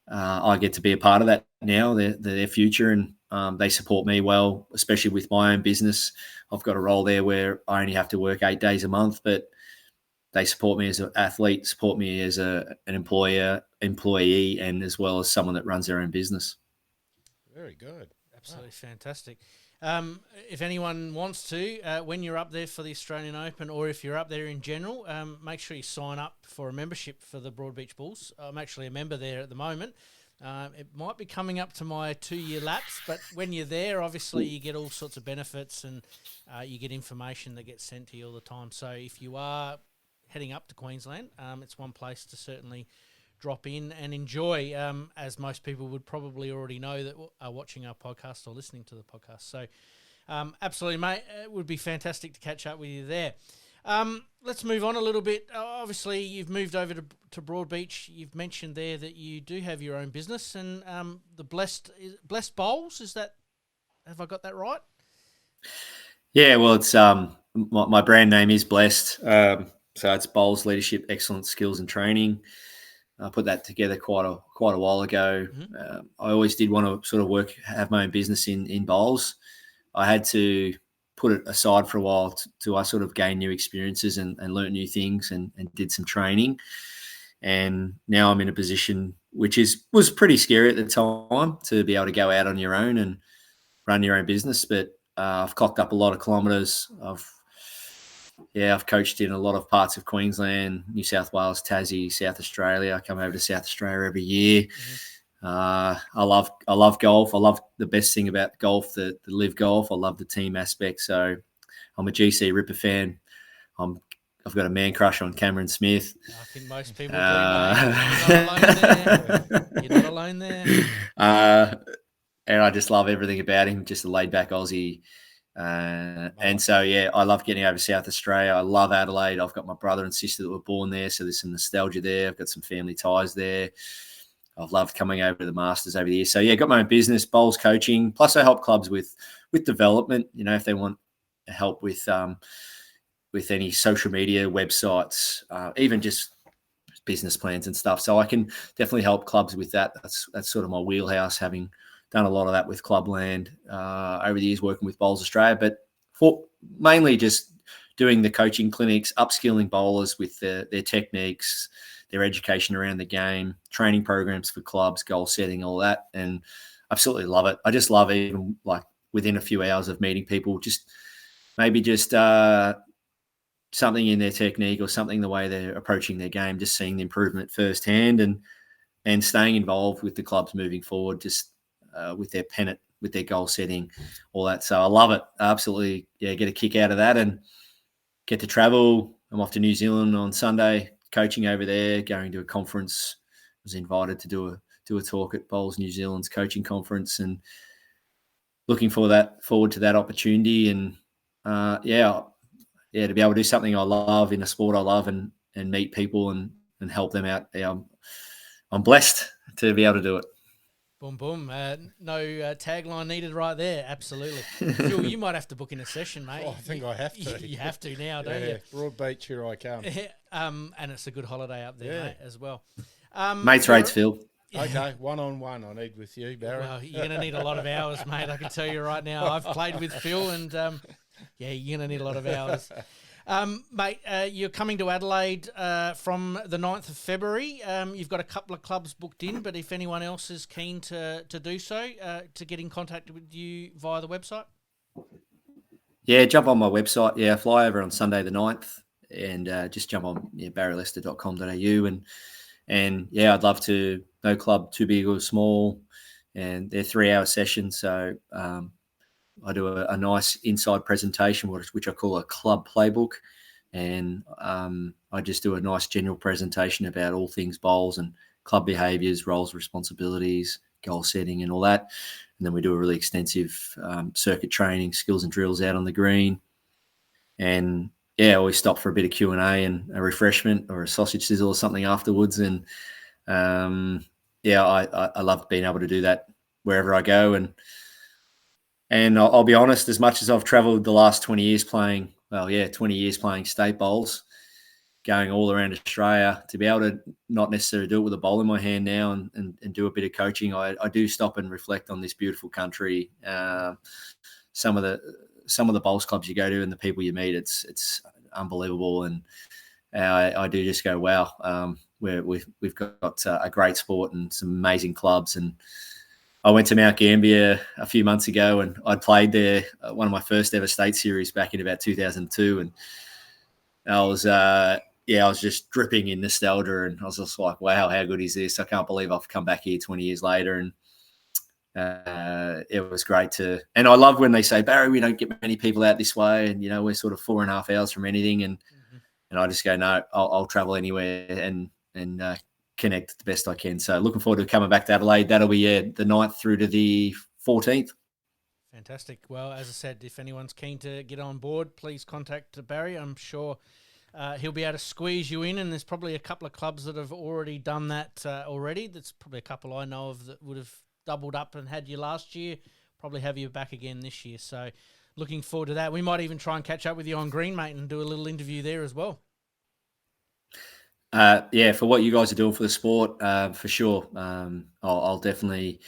I get to be a part of that now. Their future, and they support me well, especially with my own business. I've got a role there where I only have to work 8 days a month, but they support me as an athlete, support me as an employee, and as well as someone that runs their own business. Very good. Absolutely fantastic. If anyone wants to, when you're up there for the Australian Open, or if you're up there in general, make sure you sign up for a membership for the Broadbeach Bulls. I'm actually a member there at the moment. It might be coming up to my 2-year lapse, but when you're there, obviously you get all sorts of benefits, and you get information that gets sent to you all the time. So if you are heading up to Queensland, it's one place to certainly drop in and enjoy, as most people would probably already know that are watching our podcast or listening to the podcast. So absolutely, mate, it would be fantastic to catch up with you there. Let's move on a little bit. Obviously, you've moved over to Broadbeach. You've mentioned there that you do have your own business, and the Blessed Bowls, have I got that right? Yeah, well, it's my brand name is Blessed. So it's Bowls Leadership Excellence Skills and Training. I put that together quite a while ago. Mm-hmm. I always did want to sort of have my own business in bowls. I had to put it aside for a while to I sort of gain new experiences and learn new things and did some training. And now I'm in a position which was pretty scary at the time, to be able to go out on your own and run your own business. But I've clocked up a lot of kilometres. I've coached in a lot of parts of Queensland, New South Wales, Tassie, South Australia. I come over to South Australia every year. Mm-hmm. I love golf. I love the best thing about golf, the live golf. I love the team aspect. So I'm a GC Ripper fan. I've got a man crush on Cameron Smith. I think most people do, mate. You're not alone there. And I just love everything about him, just a laid-back Aussie. And so, I love getting over to South Australia. I love Adelaide. I've got my brother and sister that were born there, so there's some nostalgia there. I've got some family ties there. I've loved coming over to the Masters over the years. So, got my own business, bowls coaching. Plus, I help clubs with development, if they want help with any social media, websites, even just business plans and stuff. So I can definitely help clubs with that. That's sort of my wheelhouse, having done a lot of that with Clubland over the years, working with Bowls Australia, but mainly just doing the coaching clinics, upskilling bowlers with their techniques, their education around the game, training programs for clubs, goal setting, all that, and absolutely love it. I just love even like within a few hours of meeting people, just maybe just something in their technique or something the way they're approaching their game, just seeing the improvement firsthand and staying involved with the clubs moving forward, just with their pennant, with their goal setting, all that. So I love it. Absolutely, yeah, get a kick out of that and get to travel. I'm off to New Zealand on Sunday, coaching over there, going to a conference. I was invited to do a talk at Bowls New Zealand's coaching conference, and looking forward to that opportunity. And to be able to do something I love in a sport I love and meet people and help them out. Yeah, I'm blessed to be able to do it. Boom, boom. No tagline needed right there. Absolutely. Phil, you might have to book in a session, mate. Oh, I think I have to. You have to now, don't you? Broadbeach, here I come. And it's a good holiday up there, mate, as well. Mates rates, Phil. Okay, one-on-one I need with you, Barrie. Well, you're going to need a lot of hours, mate. I can tell you right now. I've played with Phil and, you're going to need a lot of hours. Mate, you're coming to Adelaide from the 9th of February. You've got a couple of clubs booked in, but if anyone else is keen to do so, to get in contact with you via the website? Yeah, jump on my website. Yeah, fly over on Sunday the 9th and just jump on barrieleicester.com.au and I'd love to. No club too big or small, and they're 3-hour sessions. So I do a nice inside presentation, which I call a club playbook, and I just do a nice general presentation about all things bowls and club behaviours, roles, responsibilities, goal setting, and all that. And then we do a really extensive circuit training, skills and drills out on the green, and I always stop for a bit of Q&A and a refreshment or a sausage sizzle or something afterwards. And I love being able to do that wherever I go. And I'll be honest, as much as I've travelled the last 20 years playing state bowls, going all around Australia, to be able to not necessarily do it with a bowl in my hand now and do a bit of coaching, I do stop and reflect on this beautiful country. Some of the bowls clubs you go to and the people you meet, it's unbelievable. And I do just go, wow, we've got a great sport and some amazing clubs. And I went to Mount Gambier a few months ago and I'd played there one of my first ever state series back in about 2002. And I was just dripping in nostalgia, and I was just like, wow, how good is this? I can't believe I've come back here 20 years later. And it was great to, and I love when they say, Barrie, we don't get many people out this way. And, we're sort of 4.5 hours from anything. And I just go, no, I'll travel anywhere and connect the best I can. So looking forward to coming back to Adelaide. That'll be the 9th through to the 14th. Fantastic. Well, as I said, if anyone's keen to get on board, please contact Barrie. I'm sure he'll be able to squeeze you in, and there's probably a couple of clubs that have already done that already. There's probably a couple I know of that would have doubled up and had you last year, probably have you back again this year. So looking forward to that. We might even try and catch up with you on green, mate, and do a little interview there as well. For what you guys are doing for the sport, for sure. I'll definitely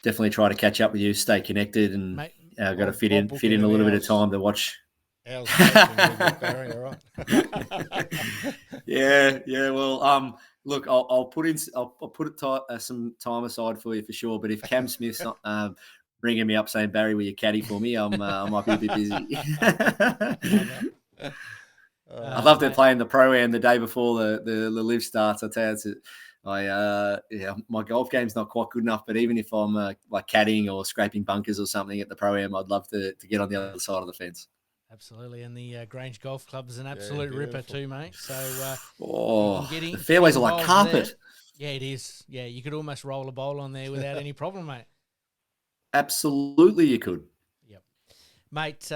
try to catch up with you, stay connected, and I've got to fit in a little bit of time to watch. How's Barrie, all right? Yeah. Well, look, I'll put some time aside for you for sure. But if Cam Smith's ringing me up saying, Barrie, will you caddy for me? I might be a bit busy. I love that playing the Pro-Am the day before the live starts. I tell you, my golf game's not quite good enough, but even if I'm like caddying or scraping bunkers or something at the Pro-Am, I'd love to get on the other side of the fence. Absolutely, and the Grange Golf Club is an absolute ripper too, mate. So the fairways are like carpet. There. Yeah, it is. Yeah, you could almost roll a bowl on there without any problem, mate. Absolutely, you could. Yep, mate.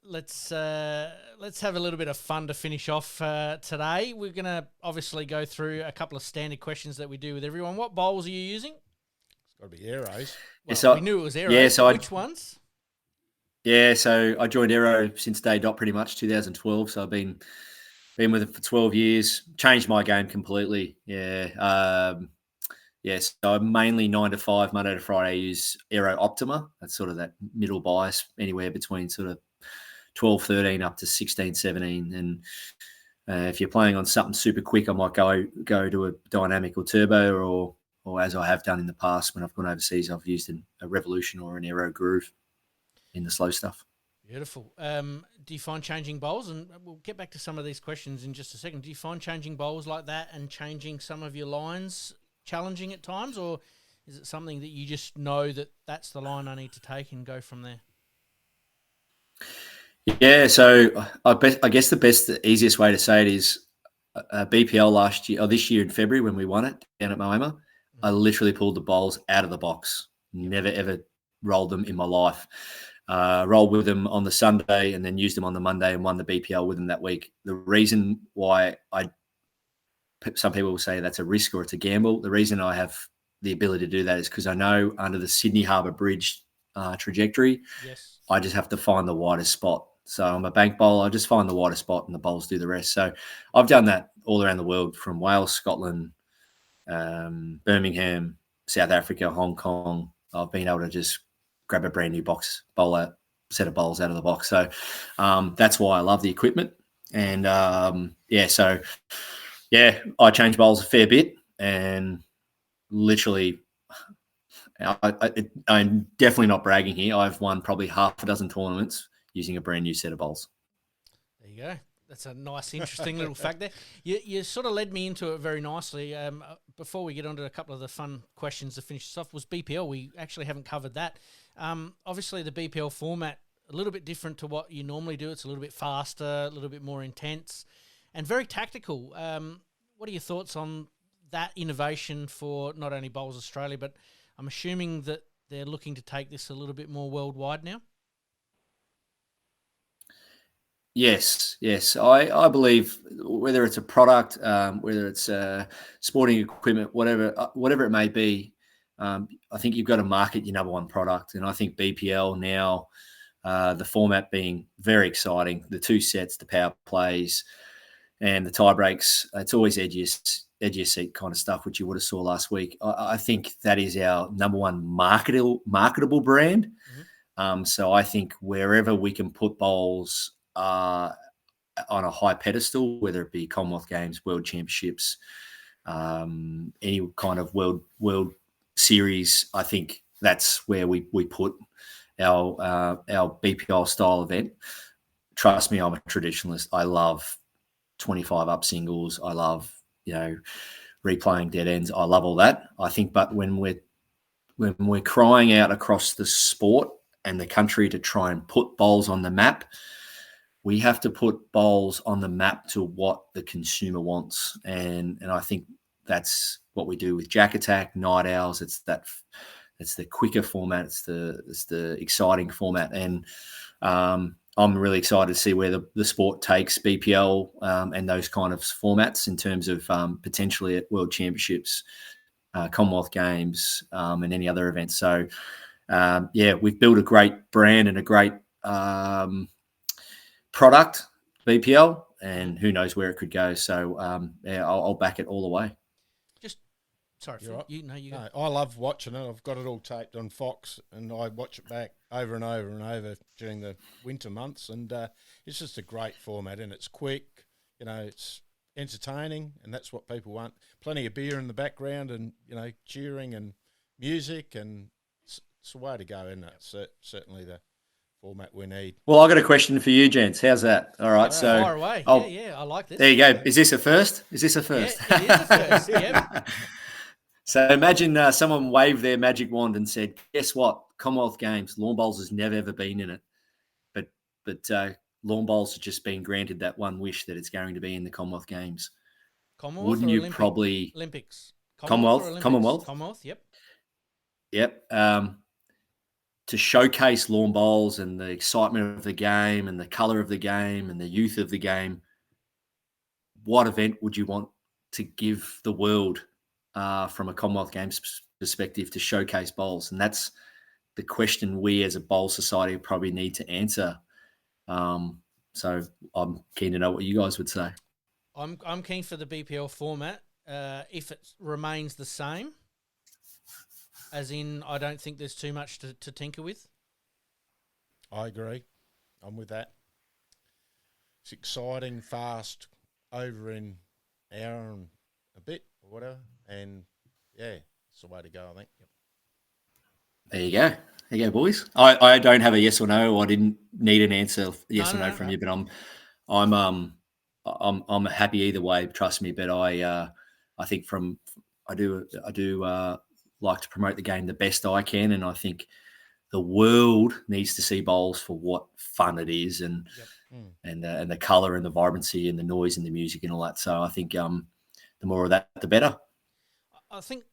Let's have a little bit of fun to finish off today. We're going to obviously go through a couple of standard questions that we do with everyone. What bowls are you using? It's got to be Aeros. Well, we knew it was Aeros. Yeah, so which ones? Yeah, so I joined Aero since day dot pretty much 2012. So I've been with it for 12 years. Changed my game completely. Yeah. So I'm mainly 9 to 5, Monday to Friday. I use Aero Optima. That's sort of that middle bias, anywhere between sort of 12, 13 up to 16, 17. If you're playing on something super quick, I might go to a dynamic or turbo, or as I have done in the past when I've gone overseas, I've used a revolution or an aero groove in the slow stuff. Beautiful. Do you find changing bowls, and we'll get back to some of these questions in just a second, do you find changing bowls like that and changing some of your lines challenging at times, or is it something that you just know that that's the line I need to take and go from there? Yeah, so I guess the easiest way to say it is BPL last year, or this year in February when we won it down at Moama, I literally pulled the bowls out of the box. Never, ever rolled them in my life. Rolled with them on the Sunday and then used them on the Monday and won the BPL with them that week. The reason why some people will say that's a risk or it's a gamble. The reason I have the ability to do that is because I know under the Sydney Harbour Bridge trajectory, yes, I just have to find the widest spot. So I'm a bank bowler. I just find the widest spot and the bowls do the rest. So I've done that all around the world, from Wales, Scotland, Birmingham, South Africa, Hong Kong. I've been able to just grab a brand new set of bowls out of the box. So that's why I love the equipment. And I change bowls a fair bit, and literally, I'm definitely not bragging here. I've won probably half a dozen tournaments using a brand new set of bowls. There you go. That's a nice, interesting little fact there. You sort of led me into it very nicely. Before we get on to a couple of the fun questions to finish this off, was BPL. We actually haven't covered that. Obviously, the BPL format, a little bit different to what you normally do. It's a little bit faster, a little bit more intense, and very tactical. What are your thoughts on that innovation for not only Bowls Australia, but I'm assuming that they're looking to take this a little bit more worldwide now? Yes. I believe whether it's a product, whether it's sporting equipment, whatever it may be, I think you've got to market your number one product. And I think BPL now, the format being very exciting, the two sets, the power plays, and the tie breaks, it's always edge your seat kind of stuff, which you would have saw last week. I think that is our number one marketable brand. Mm-hmm. So I think wherever we can put bowls on a high pedestal, whether it be Commonwealth Games, World Championships, any kind of World Series, I think that's where we put our BPL style event. Trust me, I'm a traditionalist. I love 25 up singles. I love, replaying dead ends. I love all that. I think, but when we're crying out across the sport and the country to try and put bowls on the map, we have to put bowls on the map to what the consumer wants. And I think that's what we do with Jack Attack, Night Owls. It's the quicker format. It's the exciting format. And I'm really excited to see where the sport takes BPL and those kind of formats in terms of potentially at World Championships, Commonwealth Games, and any other events. So, we've built a great brand and a great product, BPL, and who knows where it could go. So, I'll back it all the way. Sorry, You're right. No, I love watching it. I've got it all taped on Fox, and I watch it back over and over and over during the winter months. And it's just a great format, and it's quick. It's entertaining, and that's what people want. Plenty of beer in the background, and cheering and music, and it's the way to go, isn't it? Certainly the format we need. Well, I got a question for you, gents. How's that? All right, so fire away. I like this. There you go. Is this a first? Yeah, it is a first. Yep. So imagine someone waved their magic wand and said, guess what? Commonwealth Games, lawn bowls has never, ever been in it. But lawn bowls have just been granted that one wish that it's going to be in the Commonwealth Games. Commonwealth Wouldn't or you Olympic? probably... Olympics. Commonwealth. Commonwealth, yep. Yep. To showcase lawn bowls and the excitement of the game and the colour of the game and the youth of the game, what event would you want to give the world from a Commonwealth Games perspective to showcase bowls? And that's the question we as a bowl society probably need to answer. So I'm keen to know what you guys would say. I'm keen for the BPL format if it remains the same, as in I don't think there's too much to tinker with. I agree. I'm with that. It's exciting, fast, over in an hour and a bit or whatever. And yeah, it's the way to go, I think. There you go. There you go, boys. I don't have a yes or no. I didn't need an answer yes or no from you, but I'm happy either way. Trust me. But I think I do like to promote the game the best I can, and I think the world needs to see bowls for what fun it is, and the colour and the vibrancy and the noise and the music and all that. So I think the more of that, the better. I think,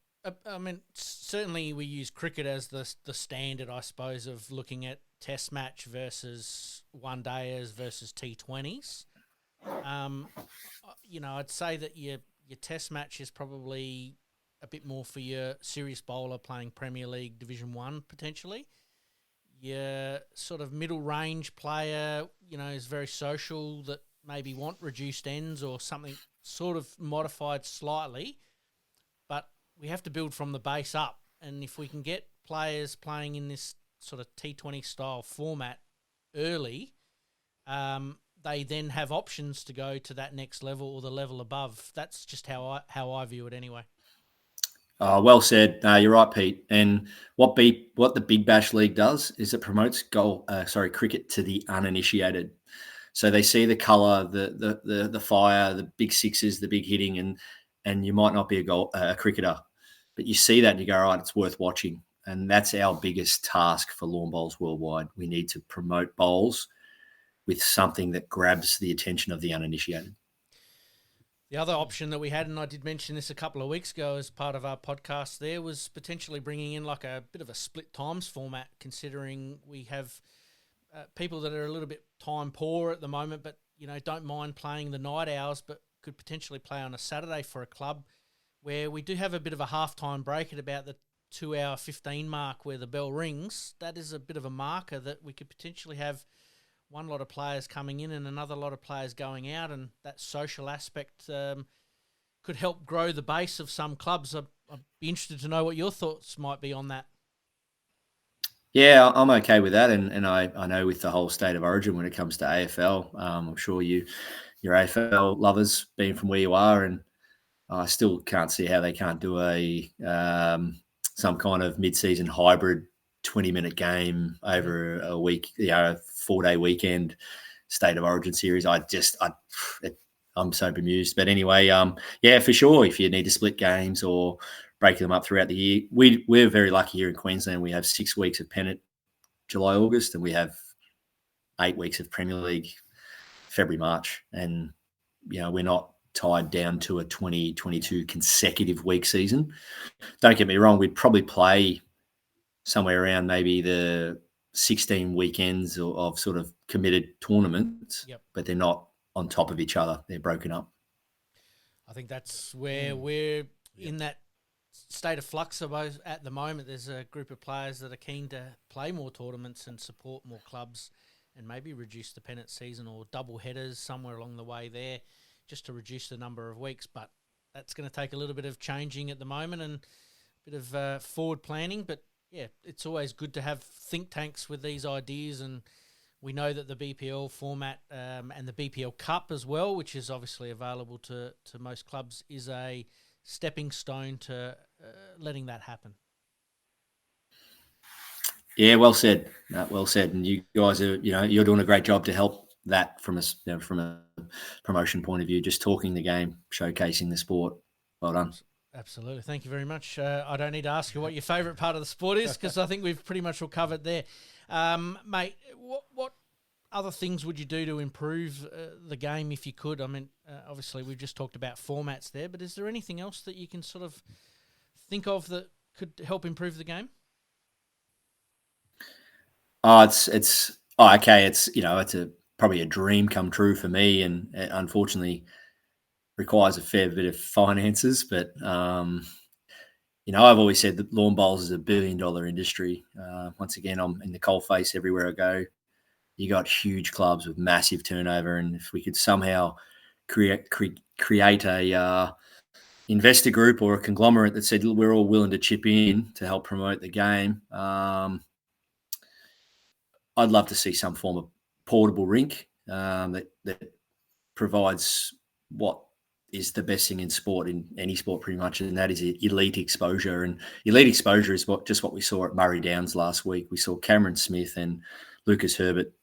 I mean, certainly we use cricket as the standard, I suppose, of looking at Test match versus one dayers versus T20s. I'd say that your Test match is probably a bit more for your serious bowler playing Premier League Division 1 potentially. Your sort of middle range player, is very social, that maybe want reduced ends or something sort of modified slightly. But we have to build from the base up. And if we can get players playing in this sort of T20 style format early, they then have options to go to that next level or the level above. That's just how I view it anyway. Well said. You're right, Pete. And what the Big Bash League does is it promotes cricket to the uninitiated. So they see the colour, the fire, the big sixes, the big hitting, and you might not be a cricketer, but you see that and you go, all right, it's worth watching. And that's our biggest task for lawn bowls worldwide. We need to promote bowls with something that grabs the attention of the uninitiated. The other option that we had, and I did mention this a couple of weeks ago as part of our podcast there, was potentially bringing in like a bit of a split times format, considering we have people that are a little bit time poor at the moment, but, don't mind playing the night hours, but could potentially play on a Saturday for a club where we do have a bit of a halftime break at about the 2-hour 15 mark where the bell rings. That is a bit of a marker that we could potentially have one lot of players coming in and another lot of players going out, and that social aspect could help grow the base of some clubs. I'd be interested to know what your thoughts might be on that. Yeah, I'm okay with that, and I know with the whole state of origin when it comes to AFL, I'm sure you're AFL lovers, being from where you are, and I still can't see how they can't do a some kind of mid-season hybrid 20-minute game over a week, 4-day weekend state of origin series. I'm so bemused. But anyway, yeah, for sure. If you need to split games or break them up throughout the year, we're very lucky here in Queensland. We have 6 weeks of pennant, July, August, and we have 8 weeks of Premier League, February, March, and we're not tied down to a 20-22 consecutive week season. Don't get me wrong, we'd probably play somewhere around maybe the 16 weekends of sort of committed tournaments, but they're not on top of each other. They're broken up. I think that's where we're in that state of flux at the moment. There's a group of players that are keen to play more tournaments and support more clubs and maybe reduce the pennant season or double headers somewhere along the way there just to reduce the number of weeks. But that's going to take a little bit of changing at the moment and a bit of forward planning. But yeah, it's always good to have think tanks with these ideas, and we know that the BPL format and the BPL Cup as well, which is obviously available to most clubs, is a stepping stone to letting that happen. Yeah, well said. Well said. And you guys are, you're doing a great job to help that from a promotion point of view, just talking the game, showcasing the sport. Well done. Absolutely. Thank you very much. I don't need to ask you what your favourite part of the sport is because I think we've pretty much all covered there. Mate, what other things would you do to improve the game if you could? I mean, obviously we've just talked about formats there, but is there anything else that you can sort of think of that could help improve the game? It's okay. It's probably a dream come true for me, and it unfortunately requires a fair bit of finances. But I've always said that lawn bowls is $1 billion industry. Once again, I'm in the coalface everywhere I go. You got huge clubs with massive turnover, and if we could somehow create a investor group or a conglomerate that said we're all willing to chip in to help promote the game, I'd love to see some form of portable rink that provides what is the best thing in sport, in any sport pretty much, and that is elite exposure. And elite exposure is what we saw at Murray Downs last week. We saw Cameron Smith and Lucas Herbert,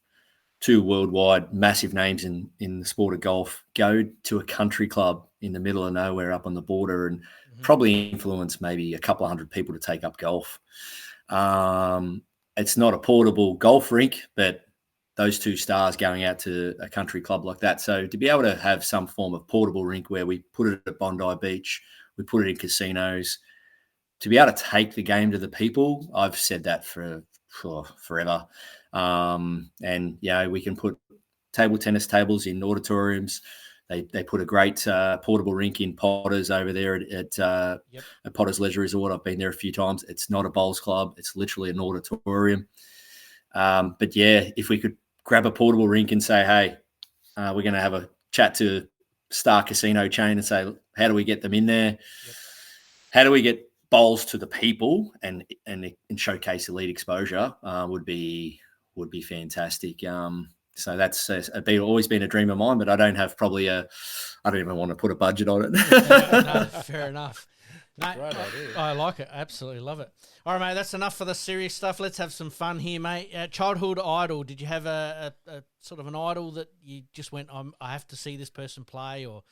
two worldwide massive names in the sport of golf, go to a country club in the middle of nowhere up on the border and probably influence maybe a couple of hundred people to take up golf. It's not a portable golf rink, but those two stars going out to a country club like that. So to be able to have some form of portable rink where we put it at Bondi Beach, we put it in casinos, to be able to take the game to the people, I've said that for forever. And, we can put table tennis tables in auditoriums. They put a great portable rink in Potters over there at Potters Leisure Resort. I've been there a few times. It's not a bowls club. It's literally an auditorium. But, if we could grab a portable rink and say, hey, we're going to have a chat to Star Casino chain and say, how do we get them in there? Yep. How do we get bowls to the people and showcase elite exposure would be fantastic. So that's always been a dream of mine, but I don't even want to put a budget on it. No, fair enough. No, Great idea. I like it. Absolutely love it. All right, mate, that's enough for the serious stuff. Let's have some fun here, mate. Childhood idol. Did you have a sort of an idol that you just went, I have to see this person play, or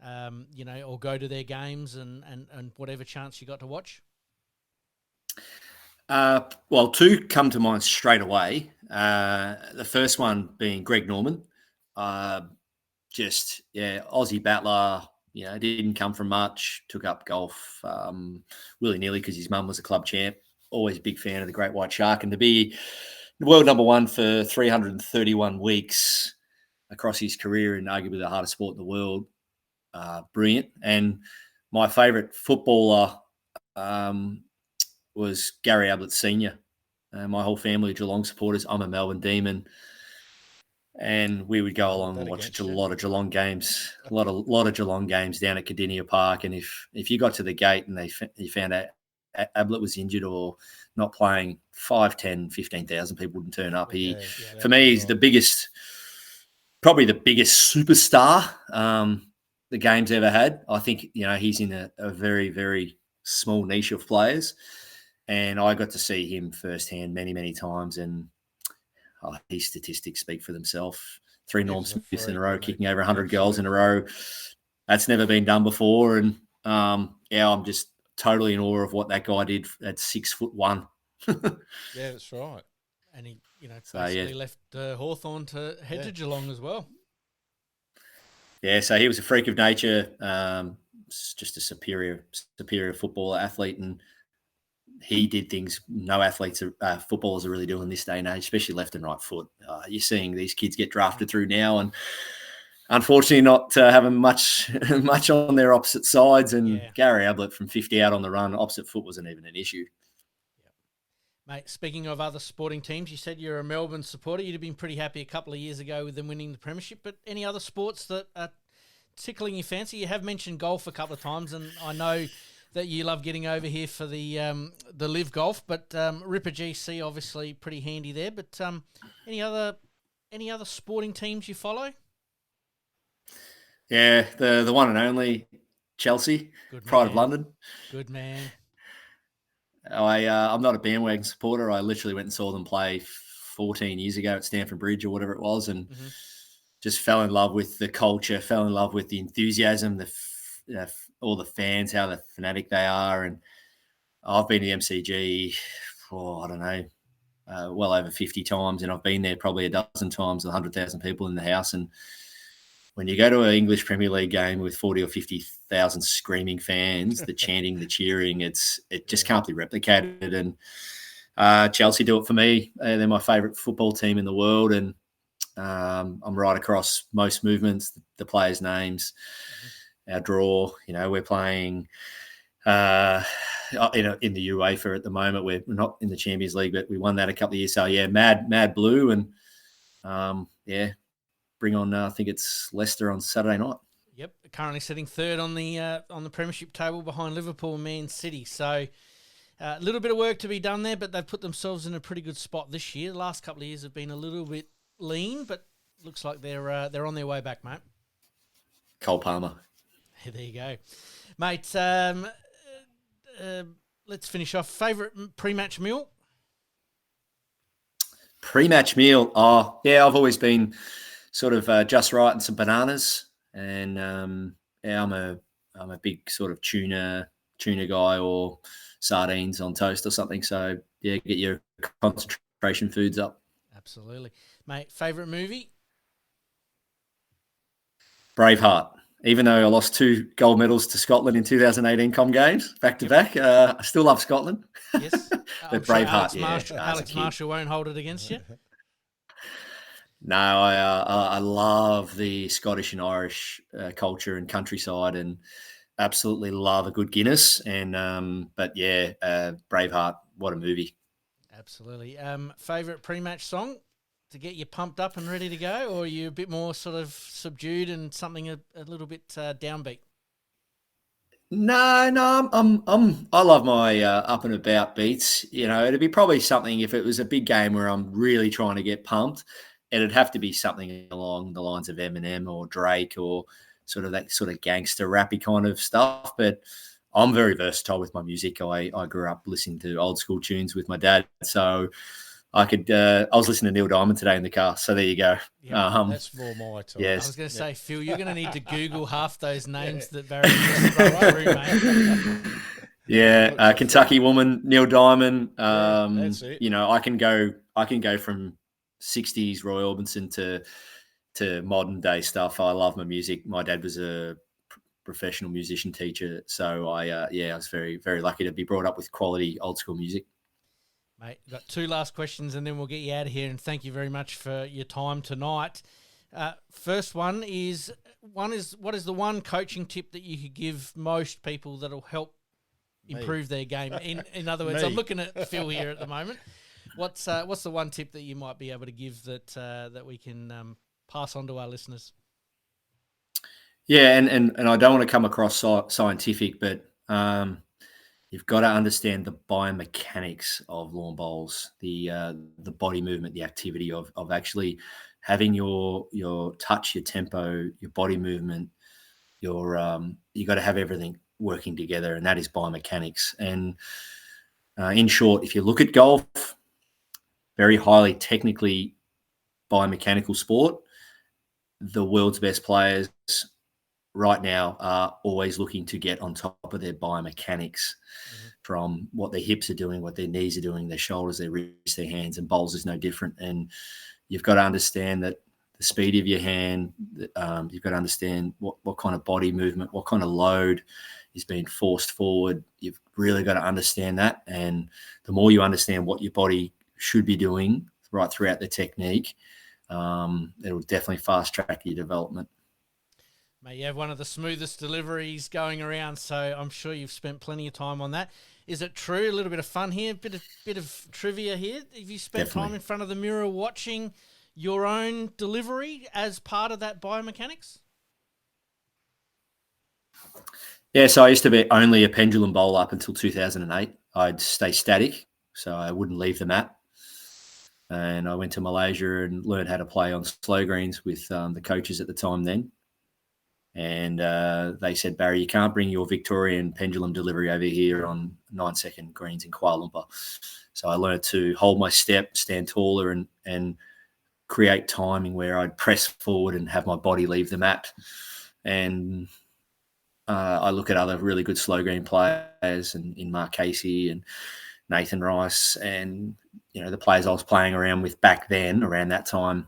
or go to their games and whatever chance you got to watch? Well, two come to mind straight away. The first one being Greg Norman. Aussie battler, didn't come from much, took up golf willy-nilly because his mum was a club champ. Always a big fan of the Great White Shark. And to be world number one for 331 weeks across his career in arguably the hardest sport in the world, brilliant. And my favourite footballer was Gary Ablett Sr. My whole family are Geelong supporters. I'm a Melbourne Demon. And we would go along and watch a lot of Geelong games, a lot of Geelong games down at Cardinia Park. And if you got to the gate and you found out Ablett was injured or not playing, 5, 10, 15,000 people wouldn't turn up. For me, he's probably the biggest superstar the game's ever had. I think, he's in a very, very small niche of players. And I got to see him firsthand many, many times. And his statistics speak for themselves. 3 Norm Smiths in a row, kicking over 100 goals in a row. That's never been done before. And, I'm just totally in awe of what that guy did at 6'1". Yeah, that's right. And he, basically left Hawthorn to head to Geelong as well. Yeah, so he was a freak of nature, just a superior footballer, athlete, and he did things no footballers are really doing this day and age, especially left and right foot. You're seeing these kids get drafted through now, and unfortunately not having much on their opposite sides. And Gary Ablett from 50 out on the run, opposite foot wasn't even an issue. Mate, speaking of other sporting teams, you said you're a Melbourne supporter. You'd have been pretty happy a couple of years ago with them winning the premiership, but any other sports that are tickling your fancy? You have mentioned golf a couple of times, and I know that you love getting over here for the live golf, but Ripper GC obviously pretty handy there. But any other sporting teams you follow? Yeah, the one and only Chelsea, Pride of London. Good man. I'm not a bandwagon supporter. I literally went and saw them play 14 years ago at Stamford Bridge or whatever it was, and just fell in love with the culture, fell in love with the enthusiasm, all the fans, how the fanatic they are. And I've been to the MCG for, I don't know, well over 50 times, and I've been there probably a dozen times, 100,000 people in the house. And when you go to an English Premier League game with 40 or 50,000 screaming fans, the chanting, the cheering, it just can't be replicated. And Chelsea do it for me. They're my favourite football team in the world, and I'm right across most movements, the players' names, our draw. We're playing in the UEFA at the moment. We're not in the Champions League, but we won that a couple of years. So mad blue, and bring on. I think it's Leicester on Saturday night. Yep, currently sitting third on the premiership table behind Liverpool and Man City. So a little bit of work to be done there, but they've put themselves in a pretty good spot this year. The last couple of years have been a little bit lean, but looks like they're on their way back, mate. Cole Palmer. There you go, mate. Let's finish off. Favourite pre-match meal? Pre-match meal. Oh, yeah, I've always been sort of just right and some bananas, and yeah, I'm a big sort of tuna guy or sardines on toast or something. So yeah, get your concentration foods up. Absolutely, mate. Favourite movie? Braveheart. Even though I lost 2 gold medals to Scotland in 2018 Com Games, back to back, I still love Scotland. Yes, I'm But sure Braveheart, Alex Marshall won't hold it against you. No, I love the Scottish and Irish culture and countryside, and absolutely love a good Guinness. And but yeah, Braveheart, what a movie! Absolutely. Favourite pre-match song to get you pumped up and ready to go, or are you a bit more sort of subdued and something a little bit downbeat? No, I love my up and about beats. You know, it'd be probably something if it was a big game where I'm really trying to get pumped. It'd have to be something along the lines of Eminem or Drake or sort of that sort of gangster rappy kind of stuff. But I'm very versatile with my music. I grew up listening to old school tunes with my dad, so I could. I was listening to Neil Diamond today in the car. So there you go. Yep. That's more my type. Yes. I was going to say, Phil, you're going to need to Google half those names that Barry just throw through, mate. Yeah, Kentucky Woman, Neil Diamond. That's it. You know, I can go from '60s Roy Orbison to modern day stuff. I love my music. My dad was a professional musician teacher, so I was very very lucky to be brought up with quality old school music. Mate, we've got 2 last questions and then we'll get you out of here. And thank you very much for your time tonight. First one is what is the one coaching tip that you could give most people that'll help improve their game? In other words, I'm looking at Phil here at the moment. What's the one tip that you might be able to give that we can pass on to our listeners? Yeah, and I don't want to come across scientific, but you've got to understand the biomechanics of lawn bowls, the body movement, the activity of actually having your touch, your tempo, your body movement. You got to have everything working together, and that is biomechanics. And in short, if you look at golf, very highly technically biomechanical sport, the world's best players right now are always looking to get on top of their biomechanics from what their hips are doing, what their knees are doing, their shoulders, their wrists, their hands, and bowls is no different. And you've got to understand that the speed of your hand, you've got to understand what kind of body movement, what kind of load is being forced forward. You've really got to understand that. And the more you understand what your body should be doing right throughout the technique, it'll definitely fast track your development. Mate, you have one of the smoothest deliveries going around, so I'm sure you've spent plenty of time on that. Is it true? A little bit of fun here, bit of trivia here. Have you spent time in front of the mirror watching your own delivery as part of that biomechanics? Yeah, so I used to be only a pendulum bowler up until 2008. I'd stay static, so I wouldn't leave the mat. And I went to Malaysia and learned how to play on slow greens with the coaches at the time then. And they said, Barry, you can't bring your Victorian pendulum delivery over here on 9-second greens in Kuala Lumpur. So I learned to hold my step, stand taller, and create timing where I'd press forward and have my body leave the mat. And I look at other really good slow green players in Mark Casey and Nathan Rice and, you know, the players I was playing around with back then around that time.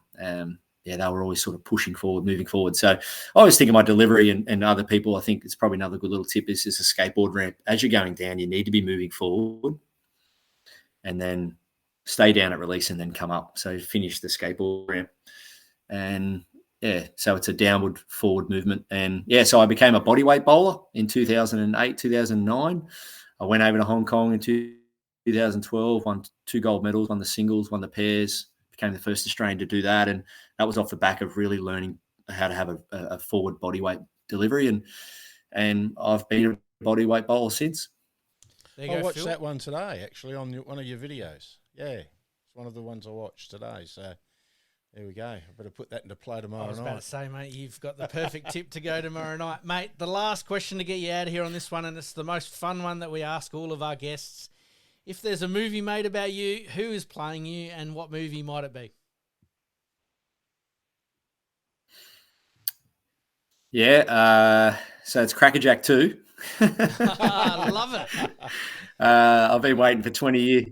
They were always sort of pushing forward, moving forward. So I always think of my delivery and other people. I think it's probably another good little tip is a skateboard ramp. As you're going down, you need to be moving forward and then stay down at release and then come up. So finish the skateboard ramp. And so it's a downward forward movement. And so I became a bodyweight bowler in 2008, 2009. I went over to Hong Kong in 2012, won 2 gold medals, won the singles, won the pairs, became the first Australian to do that. And that was off the back of really learning how to have a forward bodyweight delivery. And I've been a bodyweight bowler since. I watched that one today, actually, on one of your videos. Yeah, it's one of the ones I watched today. So, There we go. I better put that into play tomorrow night. I was about to say, mate, you've got the perfect tip to go tomorrow night. Mate, the last question to get you out of here on this one, and it's the most fun one that we ask all of our guests. If there's a movie made about you, who is playing you and what movie might it be? Yeah, so it's Crackerjack 2. I love it. I've been waiting for 20 years.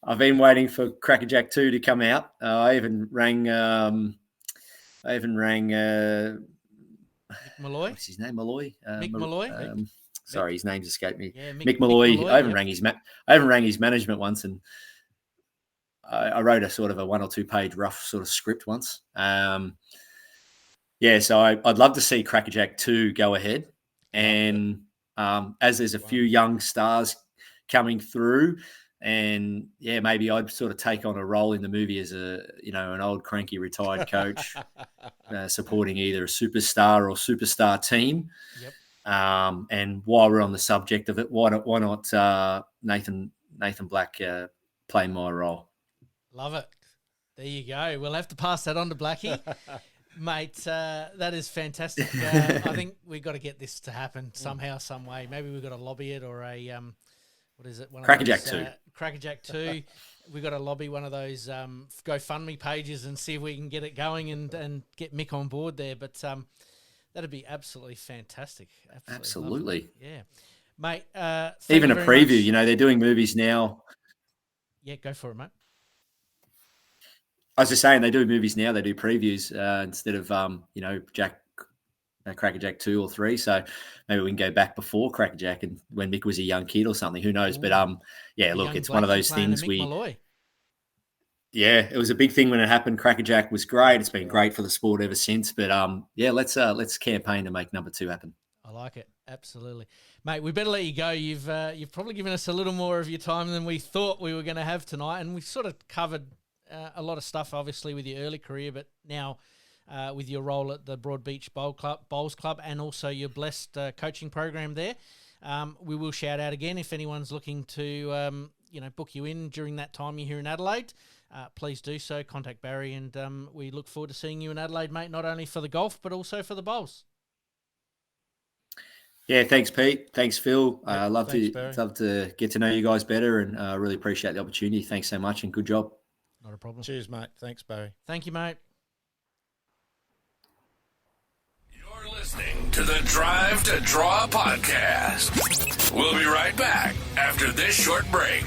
I've been waiting for Crackerjack 2 to come out. I even rang Malloy? What's his name? Malloy? Mick Malloy? Sorry, his name's escaped me. Yeah, Mick Malloy. I even yep. rang his management once, and I wrote a sort of a 1 or 2 page rough sort of script once. So I'd love to see Crackerjack 2 go ahead. And as there's a few young stars coming through, and maybe I'd sort of take on a role in the movie as an old cranky retired coach, supporting either a superstar or superstar team. Yep. And while we're on the subject of it, why not Nathan Black play my role? Love it. There you go. We'll have to pass that on to Blackie. Mate, that is fantastic. I think we've got to get this to happen somehow, some way. Maybe we've got to lobby it, or a what is it? Crackerjack 2. Crackerjack 2. We've got to lobby one of those GoFundMe pages and see if we can get it going and get Mick on board there. But that'd be absolutely fantastic. Absolutely. Yeah. Mate, even a preview, much. They're doing movies now. Yeah, go for it, mate. I was just saying, they do movies now. They do previews instead of, Crackerjack 2 or 3. So maybe we can go back before Crackerjack and when Mick was a young kid or something. Who knows? Ooh. But look, it's one of those things Malloy. Yeah, it was a big thing when it happened. Crackerjack was great. It's been great for the sport ever since. But let's campaign to make number 2 happen. I like it. Absolutely. Mate, we better let you go. You've probably given us a little more of your time than we thought we were going to have tonight, and we've sort of covered a lot of stuff, obviously, with your early career, but now with your role at the Broadbeach Bowls Club and also your blessed coaching program there. We will shout out again if anyone's looking to book you in during that time you're here in Adelaide. Please do so. Contact Barrie, and we look forward to seeing you in Adelaide, mate, not only for the golf but also for the bowls. Yeah, thanks, Pete. Thanks, Phil. Love to get to know you guys better, and really appreciate the opportunity. Thanks so much, and good job. Not a problem. Cheers, mate. Thanks, Barrie. Thank you, mate. You're listening to the Drive to Draw podcast. We'll be right back after this short break.